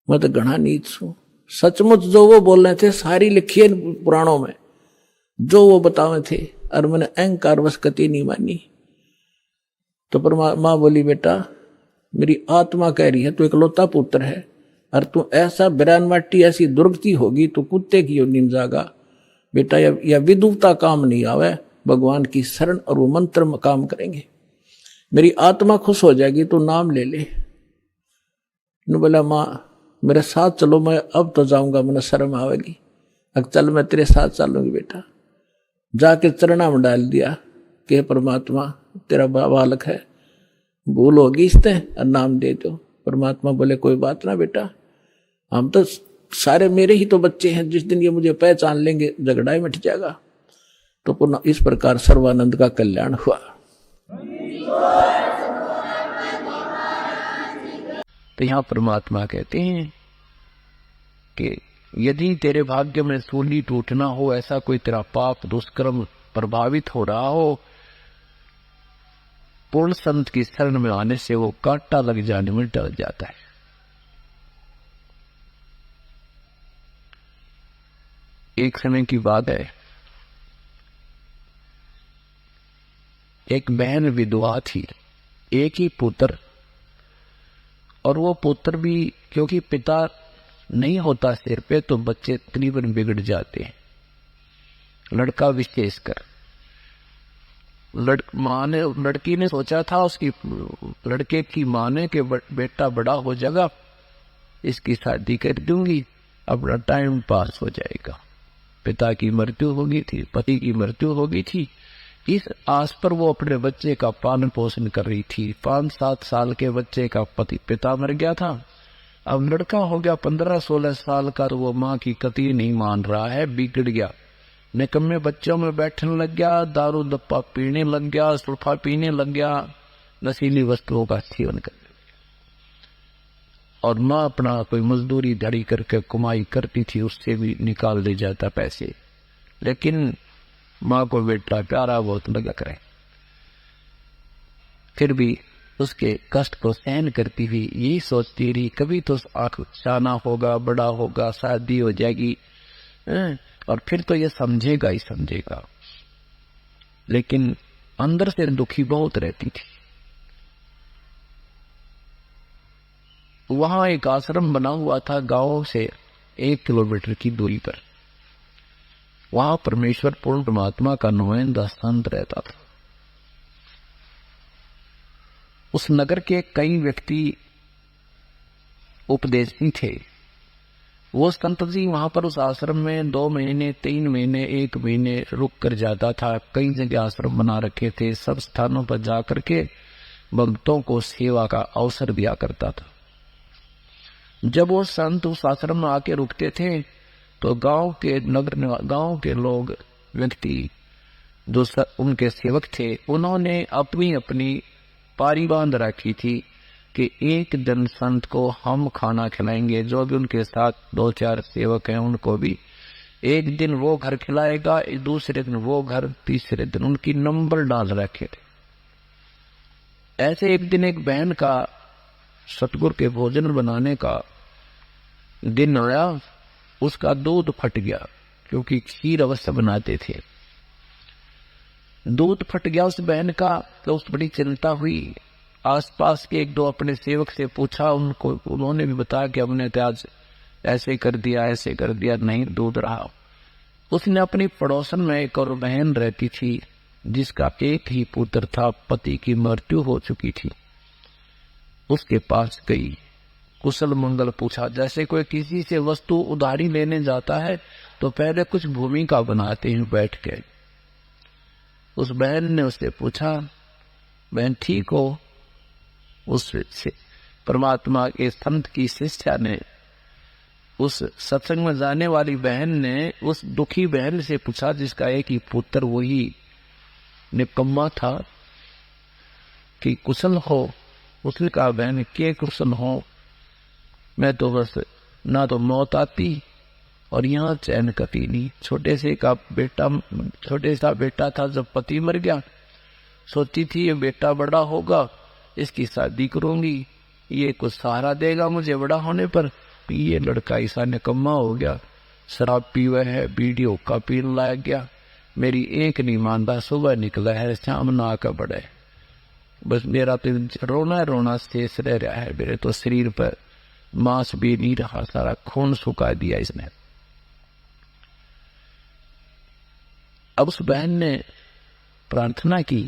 मैं तो घना नीच हूं, सचमुच जो वो बोल रहे थे सारी लिखी है पुराणों में, जो वो बतावे थे, और मैंने अहंकार वश कति नहीं मानी। तो माँ बोली बेटा मेरी आत्मा कह रही है तू इकलौता पुत्र है, और तू ऐसा बिरान माटी ऐसी दुर्गति होगी तो कुत्ते की योनि में जागा बेटा। या विदुता काम नहीं आवे, भगवान की शरण और वो मंत्र में काम करेंगे, मेरी आत्मा खुश हो जाएगी, तो नाम ले ले। ने बोला माँ मेरे साथ चलो, मैं अब तो जाऊंगा, मैंने शर्म आवेगी। अब चल मैं तेरे साथ चलूंगी बेटा। जाके चरणा में डाल दिया कि परमात्मा तेरा बालक है, भूल होगी इससे और नाम दे दो। परमात्मा बोले कोई बात ना बेटा, हम तो सारे मेरे ही तो बच्चे हैं, जिस दिन ये मुझे पहचान लेंगे झगड़ा ही मिट जाएगा। तो पुनः इस प्रकार सर्वानंद का कल्याण हुआ। तो यहाँ परमात्मा कहते हैं कि यदि तेरे भाग्य में सूली टूटना हो, ऐसा कोई तेरा पाप दुष्कर्म प्रभावित हो रहा हो, पूर्ण संत की शरण में आने से वो कांटा लग जाने में डर जाता है। एक समय की बात है, एक बहन विधवा थी, एक ही पुत्र, और वो पुत्र भी क्योंकि पिता नहीं होता सिर पे तो बच्चे तकरीबन बिगड़ जाते हैं, लड़का विशेषकर। लड़की ने सोचा था, उसकी लड़के की माँ ने कि बेटा बड़ा हो जाएगा, इसकी शादी कर दूंगी, अपना टाइम पास हो जाएगा। पिता की मृत्यु हो गई थी, पति की मृत्यु हो गई थी, इस आस पर वो अपने बच्चे का पालन पोषण कर रही थी। 5-7 साल के बच्चे का पिता मर गया था, अब लड़का हो गया 15-16 साल का, तो वो माँ की कति नहीं मान रहा है, बिगड़ गया, निकम्मे बच्चों में बैठने लग गया, दारू दप्पा पीने लग गया, सुल्फा पीने लग गया, नशीली वस्तुओं का सेवन करने लग गया। और माँ अपना कोई मजदूरी धड़ी करके कमाई करती थी, उससे भी निकाल दे जाता पैसे। लेकिन माँ को बेटा प्यारा बहुत लगा करे, फिर भी उसके कष्ट को सहन करती हुई यही सोचती रही कभी तो शाना होगा, बड़ा होगा, शादी हो जाएगी, और फिर तो ये समझेगा ही समझेगा। लेकिन अंदर से दुखी बहुत रहती थी। वहां एक आश्रम बना हुआ था गांव से 1 किलोमीटर की दूरी पर। वहां परमेश्वर पूर्ण परमात्मा का नुमाइंदा संत रहता था। उस नगर के कई व्यक्ति उपदेशी थे। वो संत जी वहां पर उस आश्रम में 2 महीने, 3 महीने, 1 महीने रुक कर जाता था। कई जगह आश्रम बना रखे थे, सब स्थानों पर जाकर के भक्तों को सेवा का अवसर दिया करता था। जब वो संत उस आश्रम में आके रुकते थे तो गांव के लोग व्यक्ति जो उनके सेवक थे, उन्होंने अपनी अपनी पारी बांध रखी थी कि एक दिन संत को हम खाना खिलाएंगे। जो भी उनके साथ 2-4 सेवक हैं उनको भी एक दिन वो घर खिलाएगा, दूसरे दिन वो घर, तीसरे दिन उनकी नंबर डाल रखे थे। ऐसे एक दिन एक बहन का सतगुरु के भोजन बनाने का दिन आया। उसका दूध फट गया, क्योंकि खीर अवश्य बनाते थे। दूध फट गया उस बहन का, तो उस बड़ी चिंता हुई। आसपास के 1-2 अपने सेवक से पूछा, उन्होंने भी बताया कि हमने तो आज ऐसे कर दिया, ऐसे कर दिया, नहीं दूध रहा। उसने अपनी पड़ोसन में एक और बहन रहती थी जिसका एक ही पुत्र था, पति की मृत्यु हो चुकी थी। उसके पास गई, कुशल मंगल पूछा। जैसे कोई किसी से वस्तु उधारी लेने जाता है तो पहले कुछ भूमिका बनाते हैं बैठ के। उस बहन ने उससे पूछा, बहन ठीक हो? उस परमात्मा के संत की शिष्या ने, उस सत्संग में जाने वाली बहन ने उस दुखी बहन से पूछा जिसका एक ही पुत्र वही निकम्मा था कि कुशल हो? उसने कहा, बहन के कुशल हो, मैं तो बस ना तो मौत आती और यहाँ चैन कती नहीं। छोटे सा बेटा था, जब पति मर गया सोचती थी ये बेटा बड़ा होगा, इसकी शादी करूंगी, ये कुछ सहारा देगा मुझे बड़ा होने पर। ये लड़का ऐसा निकम्मा हो गया, शराब पीवे है, बीड़ी हुक्का पीने लग गया, मेरी एक नहीं मानता, सुबह निकला है शाम ना आकर बड़े। बस मेरा तो रोना शेष रह रहा है, मेरे तो शरीर पर मांस भी नहीं रहा, सारा खून सुखा दिया इसने। अब उस बहन ने प्रार्थना की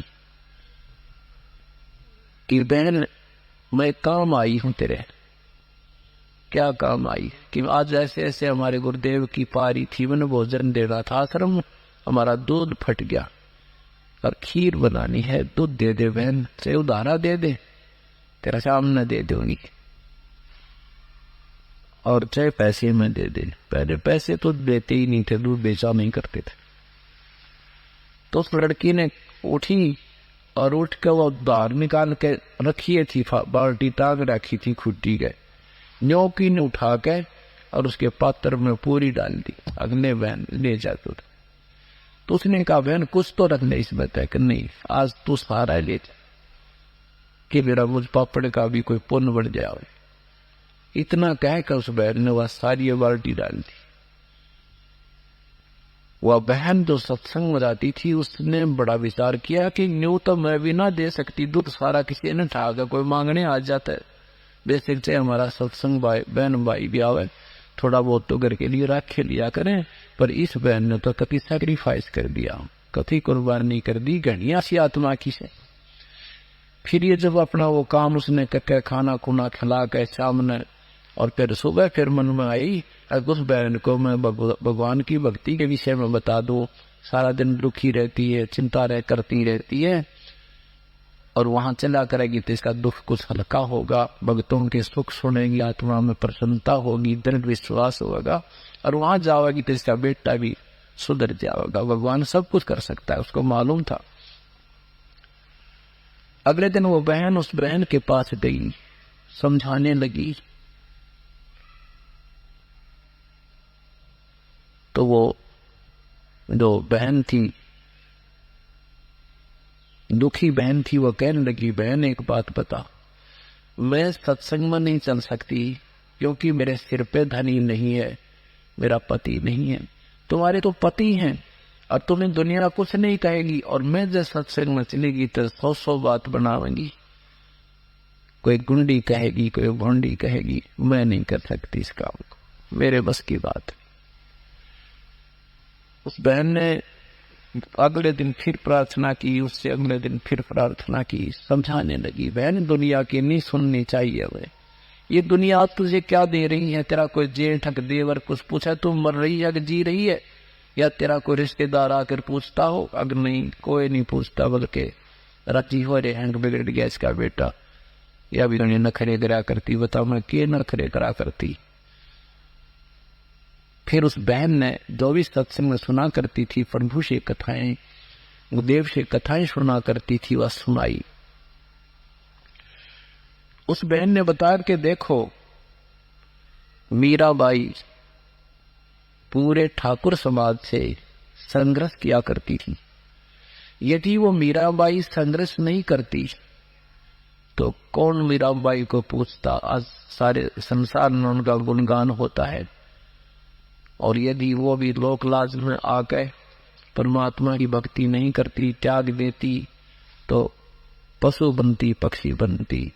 कि बहन मैं काम आई हूं तेरे। क्या काम आई? कि आज ऐसे ऐसे हमारे गुरुदेव की पारी थी, मैंने भोजन दे रहा था आश्रम, हमारा दूध फट गया और खीर बनानी है, दूध दे दे बहन, चाहे उधारा दे दे, तेरा सामने दे दूंगी, और चाहे पैसे में दे दे। पहले पैसे तो देते ही नहीं थे, दूध बेचा नहीं करते थे। तो उस लड़की ने उठी और उठ के वो उधार निकाल के रखी थी, बाल्टी टांग रखी थी खुट्टी के, न्योकी ने उठा के और उसके पात्र में पूरी डाल दी। अगले बहन ले जा दूध। तो उसने कहा, बहन कुछ तो रख ले इसमें, तय कि नहीं आज तू सारा ले जा, कि मेरा मुझ पापड़ का भी कोई पुण्य बढ़ जाए। इतना कहकर उस बहन ने वह सारी बाल्टी डाल दी। वह बहन जो सत्संग में जाती थी उसने बड़ा विचार किया कि न्यू तो मैं भी ना दे सकती, दूध सारा किसी ने ठा कर कोई मांगने आ जाता है, बेसिक से हमारा सत्संग बहन भाई भी आवे, थोड़ा बहुत तो घर के लिए रख लिया करें। पर इस बहन ने तो कति सैक्रिफाइस कर दिया, कति कुर्बानी कर दी, घनिया सी आत्मा की से। फिर ये जब अपना वो काम उसने करके खाना खुना खिला के सामने, और फिर सुबह फिर मन में आई उस बहन को मैं भगवान की भक्ति के विषय में बता दूं। सारा दिन दुखी रहती है, चिंता करती रहती है, और वहां चला करेगी तो इसका दुख कुछ हल्का होगा, भक्तों के सुख सुनेगी, आत्मा में प्रसन्नता होगी, दृढ़ विश्वास होगा, और वहां जाओगी तो इसका बेटा भी सुधर जाएगा। भगवान सब कुछ कर सकता है, उसको मालूम था। अगले दिन वो बहन उस बहन के पास गई, समझाने लगी तो वो जो बहन थी, दुखी बहन थी, वो कहने लगी, बहन एक बात बता, मैं सत्संग में नहीं चल सकती क्योंकि मेरे सिर पे धनी नहीं है, मेरा पति नहीं है। तुम्हारे तो पति हैं और तुम्हें दुनिया कुछ नहीं कहेगी, और मैं जब सत्संग में चलेगी तो 100 बात बनावेंगी, कोई गुंडी कहेगी, कोई भोंडी कहेगी, मैं नहीं कर सकती इस काम को, मेरे बस की बात। उस बहन ने अगले दिन फिर प्रार्थना की, उससे अगले दिन फिर प्रार्थना की, समझाने लगी, बहन दुनिया की नहीं सुननी चाहिए। वे ये दुनिया तुझे क्या दे रही है, तेरा कोई जेठक देवर कुछ पूछा तू मर रही है कि जी रही है, या तेरा कोई रिश्तेदार आकर पूछता हो? अगर नहीं, कोई नहीं पूछता, बल्कि राजी हो रहे हैं बिगड़ गया इसका बेटा, या भी दुनिया नखरे करा करती, बताओ मैं के नखरे करा करती। फिर उस बहन ने जो भी सत्संग में सुना करती थी, प्रभु से कथाएं, गुरुदेव से कथाएं सुना करती थी, वह सुनाई। उस बहन ने बताया कि देखो, मीराबाई पूरे ठाकुर समाज से संघर्ष किया करती थी। यदि वो मीराबाई संघर्ष नहीं करती तो कौन मीराबाई को पूछता? आज सारे संसार में उनका गुणगान होता है। और यदि वो भी लोक लाज में आकर परमात्मा की भक्ति नहीं करती, त्याग देती, तो पशु बनती, पक्षी बनती,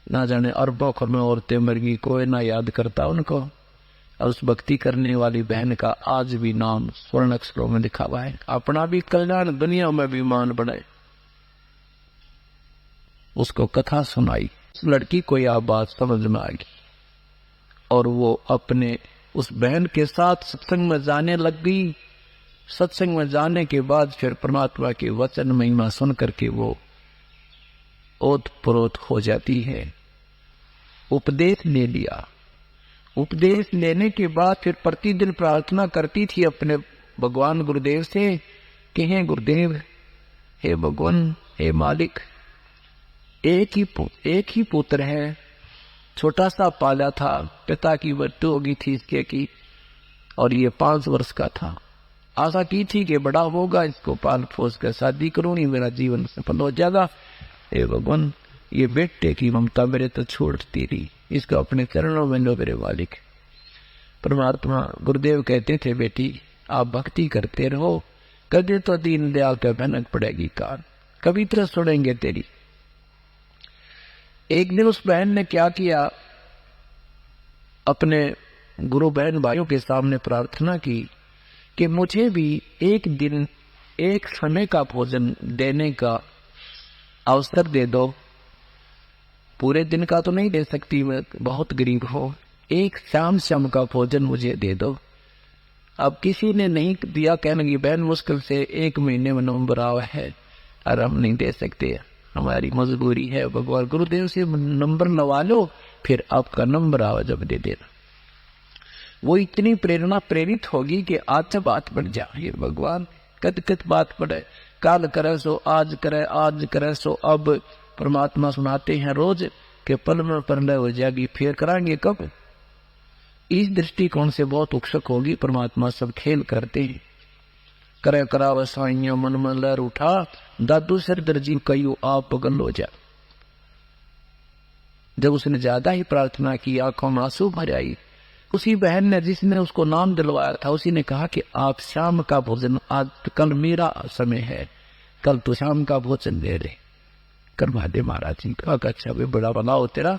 ना जाने अरबों में औरतें मर गई, कोई ना याद करता उनको। और उस भक्ति करने वाली बहन का आज भी नाम स्वर्ण अक्षरों में लिखा हुआ है, अपना भी कल्याण, दुनिया में भी मान बढ़े। उसको कथा सुनाई, उस लड़की को यह बात समझ में आ गई और वो अपने उस बहन के साथ सत्संग में जाने लग गई। सत्संग में जाने के बाद फिर परमात्मा के वचन महिमा सुन करके वो ओतप्रोत हो जाती है। उपदेश ले लिया। उपदेश लेने के बाद फिर प्रतिदिन प्रार्थना करती थी अपने भगवान गुरुदेव से कि हे गुरुदेव, हे भगवान, हे मालिक, एक ही पुत्र है, छोटा सा पाला था, पिता की मृत्यु हो गई थी इसके की, और ये 5 वर्ष का था। आशा की थी कि बड़ा होगा, इसको पाल पोस कर शादी करूंगी, मेरा जीवन सफल हो जाएगा। हे भगवान, ये बेटे की ममता मेरे तो छोड़ती रही, इसको अपने चरणों में लो मेरे मालिक। परमात्मा गुरुदेव कहते थे, बेटी आप भक्ति करते रहो, कभी तो दीन दयाल का भनक पड़ेगी कान, कभी तरह सुनेंगे तेरी। एक दिन उस बहन ने क्या किया, अपने गुरु बहन भाइयों के सामने प्रार्थना की कि मुझे भी एक दिन एक समय का भोजन देने का अवसर दे दो। पूरे दिन का तो नहीं दे सकती, मैं बहुत गरीब हूँ, एक शाम का भोजन मुझे दे दो। अब किसी ने नहीं दिया, कहने लगी बहन मुश्किल से 1 महीने में नंबर आवा है और हम नहीं दे सकते, हमारी मजबूरी है। भगवान गुरुदेव से नंबर लवा लो, फिर आपका नंबर आवा जब दे देना। वो इतनी प्रेरणा प्रेरित होगी कि आज बात बढ़ जाए, भगवान कद बात पड़े, काल करे सो आज करे, आज करे सो अब। परमात्मा सुनाते हैं रोज के पल में परलय हो जाएगी, फिर कराएंगे कब। इस दृष्टिकोण से बहुत उत्सुक होगी। परमात्मा सब खेल करते हैं। करे करा वसाइया मन में लहर उठा, दादू सर दर्जी कयू आप पगल हो जा। जब उसने ज्यादा ही प्रार्थना की, आंखों में आंसू भर आई, उसी बहन ने जिसने उसको नाम दिलवाया था, उसी ने कहा कि आप शाम का भोजन, आज कल मेरा समय है, कल तो शाम का भोजन दे रहे, करवा दे महाराज जी। कहा अच्छा भाई, बड़ा भला हो तेरा,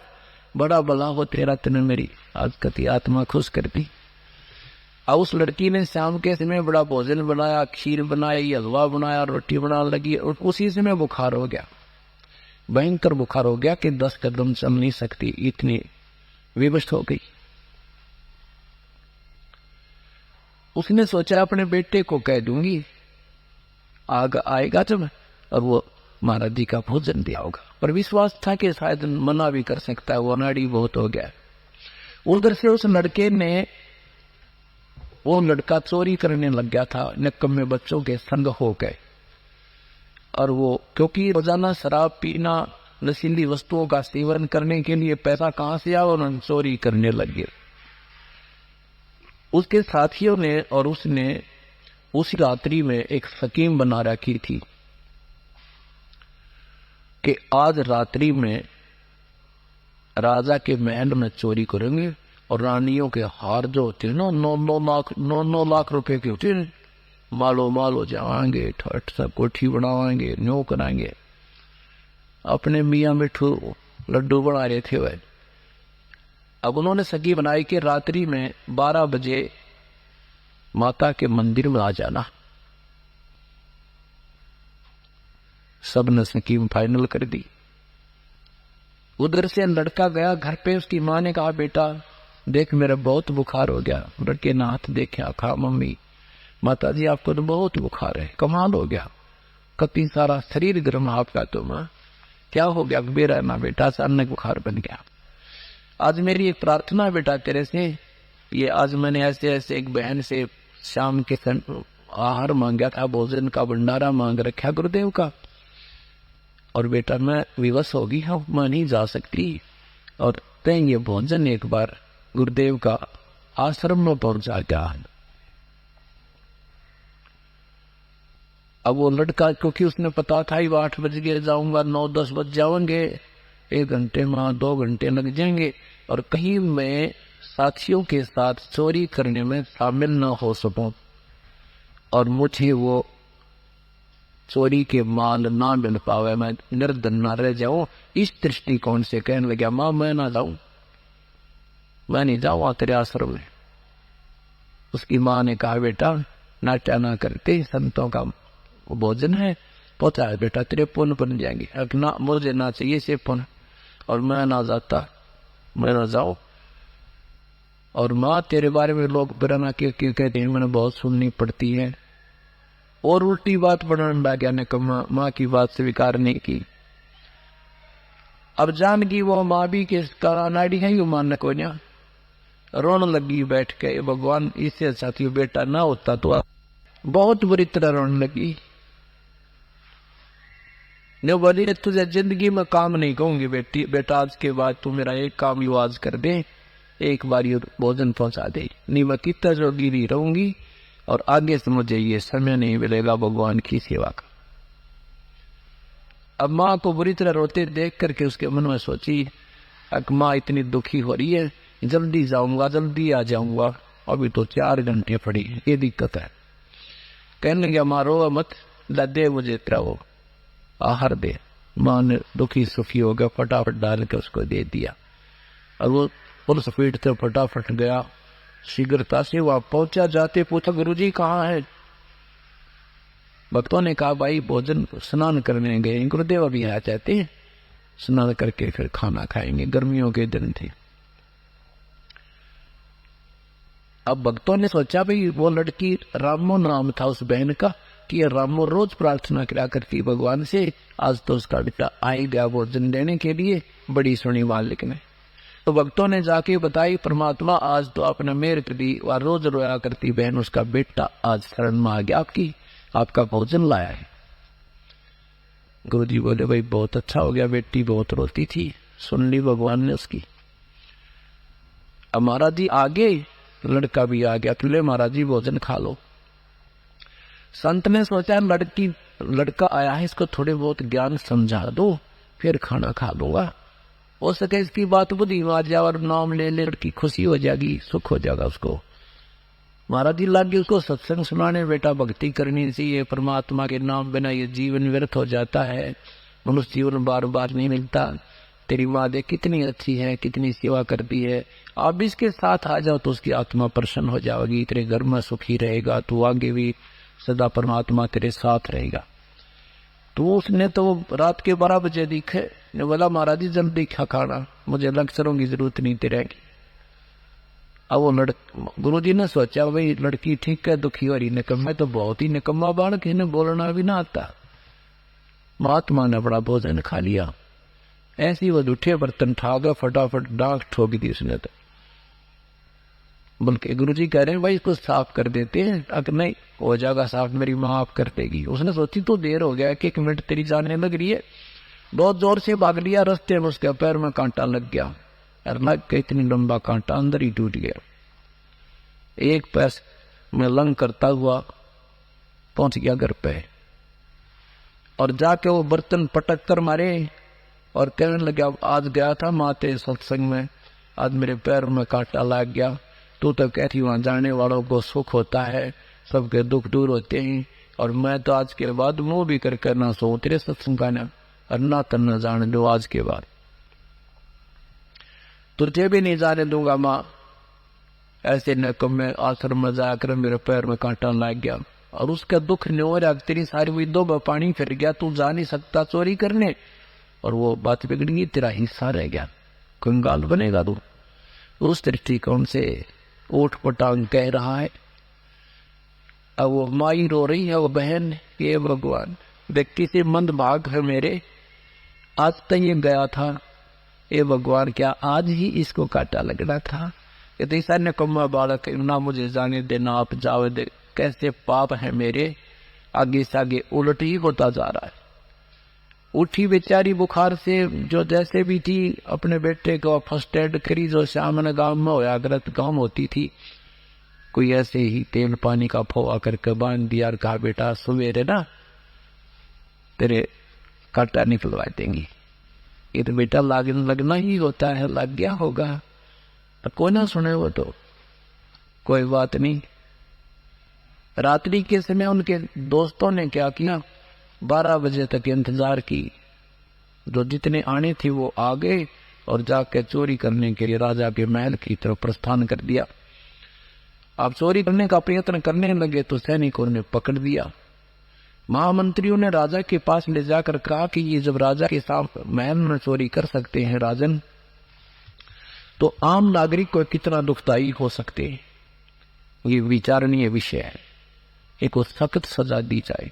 बड़ा भला हो तेरा, तेने मेरी आज कति आत्मा खुश कर दी। और उस लड़की ने शाम के समय बड़ा भोजन बनाया, खीर बनाई, हलवा बनाया, रोटी बनाने लगी, और उसी समय बुखार हो गया, भयंकर बुखार हो गया कि 10 कदम चल नहीं सकती, इतनी विवश हो गई। उसने सोचा अपने बेटे को कह दूंगी, आएगा जब, और वो महाराज जी का भोजन दिया होगा। पर विश्वास था कि शायद मना भी कर सकता है, वो अनाड़ी बहुत हो गया। उधर से उस लड़के ने, वो लड़का चोरी करने लग गया था निकम्मे बच्चों के संग हो गए, और वो क्योंकि रोजाना शराब पीना, नशीली वस्तुओं का सेवन करने के लिए पैसा कहां से आया, उन्होंने चोरी करने लग गए। उसके साथियों ने और उसने उस रात्रि में एक स्कीम बना रखी थी कि आज रात्रि में राजा के महल में चोरी करेंगे और रानियों के हार जो होते हैं ना 9 लाख रुपए के होते हैं, मालो मालो जाएंगे, ठट सब कोठी बनाएंगे, न्यो कराएंगे। अपने मियाँ मिठू लड्डू बना रहे थे वह। अब उन्होंने सगी बनाई कि रात्रि में 12 बजे माता के मंदिर में आ जाना। सब ने स्कीम फाइनल कर दी। उधर से लड़का गया घर पे, उसकी माँ ने कहा बेटा देख मेरा बहुत बुखार हो गया। लड़के ने हाथ देखा, कहा मम्मी माता जी आपको तो बहुत बुखार है, कमाल हो गया, कति सारा शरीर गर्म आपका, तुम क्या हो गया? मेरा ना बेटा अचानक बुखार बन गया। आज मेरी एक प्रार्थना है बेटा तेरे से, ये आज मैंने ऐसे ऐसे एक बहन से शाम के आहार मांगा था, भोजन का भंडारा मांग रखा गुरुदेव का, और बेटा मैं विवश होगी हूँ, मैं नहीं जा सकती, और तय ये भोजन एक बार गुरुदेव का आश्रम में पहुंचा गया। अब वो लड़का, क्योंकि उसने पता था 8 बज गए जाऊंगा, 9-10 बज जाओगे, 1 घंटे में 2 घंटे लग जाएंगे, और कहीं मैं साथियों के साथ चोरी करने में शामिल न हो सकूं और मुझे वो चोरी के माल ना मिल पावे, मैं निर्धन न रह जाऊं, इस दृष्टिकोण से कहने लगा माँ मैं ना जाऊं, मैं नहीं जाऊंगा तेरे आश्रम में। उसकी माँ ने कहा बेटा नाट्या ना करते, संतों का भोजन है, पता है बेटा तेरे पुण्य बन जाएंगे, अब ना मुझे ना चाहिए से पुण्य, और मैं ना जाता, मैं ना जाऊं। और माँ तेरे बारे में लोग बुरा ना क्यों कहते हैं, मैंने बहुत सुननी पड़ती है, और उल्टी बात बढ़ने लग गया ने कहा माँ की बात स्वीकार नहीं की। अब जान की वो माँ भी किस नाड़ी है, यू मान को ना रोने लगी बैठ के, भगवान इससे अच्छा थी बेटा ना होता तो, बहुत बुरी तरह रोने लगी। ने बोली तुझे जिंदगी में काम नहीं कहूंगी बेटी, बेटा आज के बाद तू मेरा एक काम यू आज कर दे, एक बार ये भोजन पहुंचा दे, नहीं मैं कितना जोगी नहीं रहूंगी, और आगे से मुझे ये समय नहीं मिलेगा भगवान की सेवा का। अब माँ को बुरी तरह रोते देख करके उसके मन में सोची अब माँ इतनी दुखी हो रही है, जल्दी जाऊंगा जल्दी आ जाऊंगा, अभी तो 4 घंटे पड़ी, ये दिक्कत है। कहने लगा माँ रो मत, दे मुझे तेरा वो आहार दे। माँ ने दुखी सुखी हो गया, फटाफट डाल के उसको दे दिया, और वो फुल स्पीड से फटाफट गया, शीघ्रता से वहां पहुंचा। जाते पूछा गुरुजी कहाँ है? भक्तों ने कहा भाई भोजन स्नान करने गए, गुरुदेव अभी आ जाते हैं, स्नान करके फिर खाना खाएंगे, गर्मियों के दिन थे। अब भक्तों ने सोचा भाई वो लड़की रामो नाम था उस बहन का, कि ये रामो रोज प्रार्थना करा करती भगवान से, आज तो उसका बेटा आई गया भोजन देने के लिए, बड़ी सुनी मालिक ने। तो भक्तों ने जाके बताई परमात्मा आज तो आपने मेहर कर दी, वह रोज रोया करती बहन उसका बेटा आज शरण में आ गया, आपका भोजन लाया है। गुरुजी बोले भाई बहुत अच्छा हो गया, बेटी बहुत रोती थी, सुन ली भगवान ने उसकी। अब महाराज जी आगे लड़का भी आ गया, तुले महाराज जी भोजन खा लो। संत ने सोचा लड़का आया है, इसको थोड़े बहुत ज्ञान समझा दो, फिर खाना खा लूंगा, हो सके इसकी बात बुद्धि में आ जाए और नाम ले ले, लड़की खुशी हो जाएगी, सुख हो जाएगा उसको। महाराज जी लागे उसको सत्संग सुनाने, बेटा भक्ति करनी चाहिए, परमात्मा के नाम बिना ये जीवन व्यर्थ हो जाता है, मनुष्य जीवन बार बार नहीं मिलता। तेरी माँ देख कितनी अच्छी है, कितनी सेवा करती है, आप इसके साथ आ जाओ तो उसकी आत्मा प्रसन्न हो जाएगी, तेरे घर में सुखी रहेगा, तू आगे भी सदा परमात्मा तेरे साथ रहेगा। तो उसने तो रात के 12 बजे दिखे, ने बोला महाराज जी जल्दी खा खाना, मुझे लक्षणों की जरूरत नहीं तेरे की। अब वो गुरुजी ने सोचा भाई लड़की ठीक है, दुखी हो रही, निकम्मा तो बहुत ही निकम्मा बालक है, बोलना भी ना आता। महात्मा ने बड़ा भोजन खा लिया, ऐसी वो उठे बर्तन ठा गया, फटाफट डांक ठोक दी उसने। तो बल्कि गुरुजी कह रहे हैं भाई इसको साफ कर देते हैं, अगर नहीं हो जाएगा साफ, मेरी माँ आप कर देगी। उसने सोची तो देर हो गया, 1 मिनट तेरी जाने लग रही है, बहुत जोर से भाग लिया, रास्ते में उसके पैर में कांटा लग गया, और लग के इतनी लंबा कांटा अंदर ही टूट गया। एक पैर में लंग करता हुआ पहुंच गया घर पे, और जाके वो बर्तन पटक कर मारे और कहने लगा, आज गया था माते सत्संग में, आज मेरे पैर में कांटा लग गया। तू तो कहती वहां जाने वालों को सुख होता है, सबके दुख दूर होते हैं, और मैं तो आज के बाद मुंह भी करके ना सो तेरे सत्संग का ना, और ना करना जाने दो आज के बाद, तुझे भी नहीं जाने दूंगा माँ। ऐसे नकम में आश्रम में जाकर मेरे पैर में कांटा लग गया, और उसका दुख नहीं हो रहा, तेरी सारी विदो में पानी फिर गया, तू जा नहीं सकता चोरी करने, और वो बात बिगड़ गई, तेरा हिस्सा रह गया, कंगाल बनेगा तू। उस दृष्टिकोण से ओठ पटांग कह रहा है। अब वो माई रो रही है, वो बहन, ये भगवान व्यक्ति से मंद भाग है मेरे, आज तक ये गया था, ये भगवान क्या आज ही इसको कांटा लगना था। कहते ऐसा निकम्मा बालक, ना मुझे जाने देना, आप जाओ दे, कैसे पाप है मेरे, आगे से आगे उलट ही होता जा रहा है। उठी बेचारी बुखार से, जो जैसे भी थी, अपने बेटे को फर्स्ट एड करी, जो सामने गांव में होया गलत गांव होती थी, कोई ऐसे ही तेल पानी का फोआ करके बांध दिया और कहा, बेटा सवेरे ना तेरे कांटा निकलवा देंगी। ये तो बेटा लगना ही होता है, लग गया होगा, तो कोई ना सुने वो तो कोई बात नहीं। रात्रि के समय उनके दोस्तों ने क्या किया, 12 बजे तक इंतजार की, जो जितने आने थे वो आ गए, और जाकर चोरी करने के लिए राजा के महल की तरफ प्रस्थान कर दिया। आप चोरी करने का प्रयत्न करने लगे तो सैनिकों ने पकड़ दिया। महामंत्रियों ने राजा के पास ले जाकर कहा कि ये जब राजा के साथ महल में चोरी कर सकते हैं राजन, तो आम नागरिक को कितना दुखदायी हो सकते हैं, ये विचारणीय विषय है, इनको सख्त सजा दी जाए।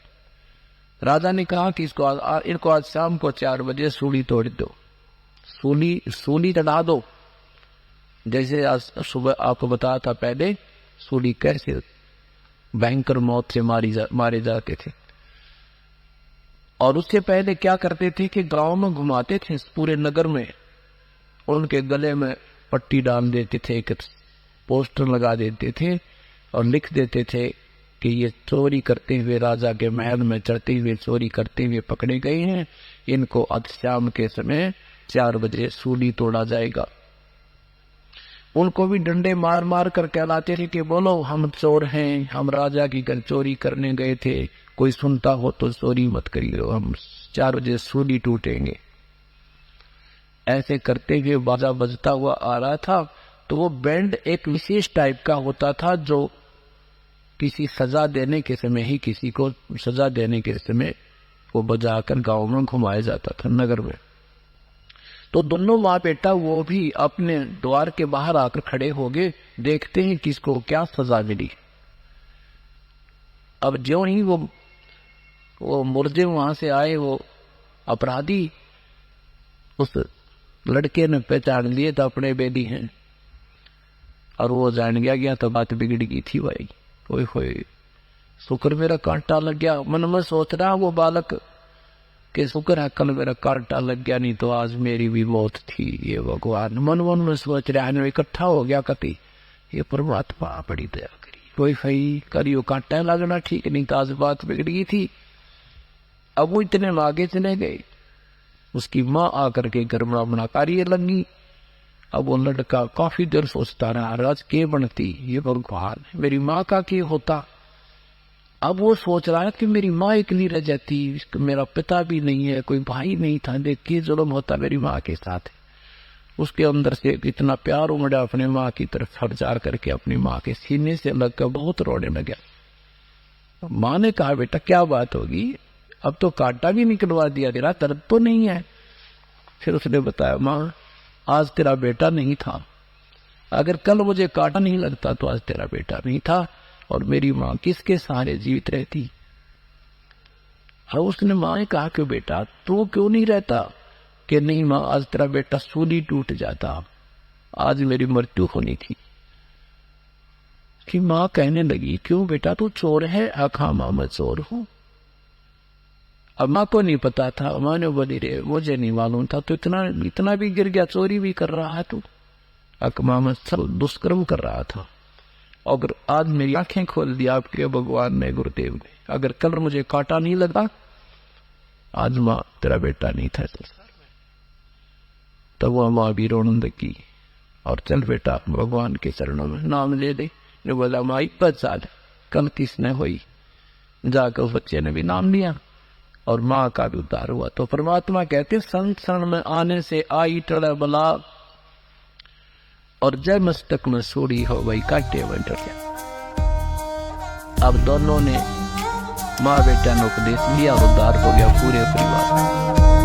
राजा ने कहा कि इनको आज शाम को 4 बजे सूली तोड़ दो, सूली चढ़ा दो। जैसे आज सुबह आपको बताया था पहले, सूली कैसे भयंकर मौत से मारे जाते थे। और उससे पहले क्या करते थे कि गांव में घुमाते थे पूरे नगर में, उनके गले में पट्टी डाल देते थे, एक पोस्टर लगा देते थे और लिख देते थे कि ये चोरी करते हुए राजा के महल में चढ़ते हुए चोरी करते हुए पकड़े गए हैं, इनको आज शाम के समय 4 बजे सूली तोड़ा जाएगा। उनको भी डंडे मार मार कर कहलाते थे कि बोलो हम चोर हैं, हम राजा की घर चोरी करने गए थे, कोई सुनता हो तो चोरी मत करिए, हम 4 बजे सूली टूटेंगे। ऐसे करते हुए बाजा बजता हुआ आ रहा था, तो वो बैंड एक विशेष टाइप का होता था, जो किसी सजा देने के समय ही, किसी को सजा देने के समय वो बजाकर गांव में घुमाया जाता था नगर में। तो दोनों माँ बेटा वो भी अपने द्वार के बाहर आकर खड़े हो गए, देखते हैं किसको क्या सजा मिली। अब ज्यों ही वो मुर्दे वहां से आए, वो अपराधी, उस लड़के ने पहचान लिए तो अपने बेदी हैं, और वो जान गया तो बात बिगड़ गई थी भाई। ओए होए, शुक्र मेरा कांटा लग गया। मन में सोच रहा वो बालक कि शुक्र है कल मेरा कांटा लग गया, नहीं तो आज मेरी भी मौत थी। ये भगवान मन में सोच रहा है, इकट्ठा हो गया कति, ये परमात्मा बड़ी दया करी, कोई फई करियो, कांटा लगना ठीक नहीं था, आज बात बिगड़ गई थी। अब वो इतने आगे चले गए, उसकी माँ आकर के घर में कार्य लगी। अब वो लड़का काफी देर सोचता रहा, राज के बनती, ये भगवान मेरी माँ का क्या होता। अब वो सोच रहा है कि मेरी माँ अकेली रह जाती, मेरा पिता भी नहीं है, कोई भाई नहीं था, देख के जुल्म होता मेरी माँ के साथ। उसके अंदर से इतना प्यार उमड़ा अपने माँ की तरफ, हट जा करके अपनी माँ के सीने से लगकर बहुत रोने लगा। माँ ने कहा, बेटा क्या बात होगी, अब तो कांटा भी निकलवा दिया, तेरा दर्द तो नहीं है। फिर उसने बताया, माँ आज तेरा बेटा नहीं था, अगर कल मुझे कांटा नहीं लगता तो आज तेरा बेटा नहीं था, और मेरी माँ किसके सहारे जीवित रहती। उसने माँ ने कहा कि बेटा तू क्यों नहीं रहता, कि नहीं माँ आज तेरा बेटा सूली टूट जाता, आज मेरी मृत्यु होनी थी। कि माँ कहने लगी, क्यों बेटा तू चोर है। आखा माँ मैं चोर हूं। अब माँ को नहीं पता था, माँ ने बोली रे मुझे नहीं मालूम था, तो इतना भी गिर गया, चोरी भी कर रहा है तू। अकमा में सब दुष्कर्म कर रहा था, अगर आज मेरी आंखें खोल दी आपके भगवान ने, गुरुदेव ने, अगर कल मुझे कांटा नहीं लगता, आज माँ तेरा बेटा नहीं था संसार में। तब वह माँ भी रोने लगी और चल बेटा भगवान के चरणों में नाम ले दे। ने बोला माँ 21 साल कल किसने हुई, जाकर उस बच्चे ने भी नाम लिया और माँ का भी उद्धार हुआ। तो परमात्मा कहते संत शरण में आने से आई टड़ा बला, और जय मस्तक में सूरी हो गई काटे में डर गया। अब दोनों ने माँ बेटा ने उपदेश लिया, उद्धार हो गया पूरे परिवार।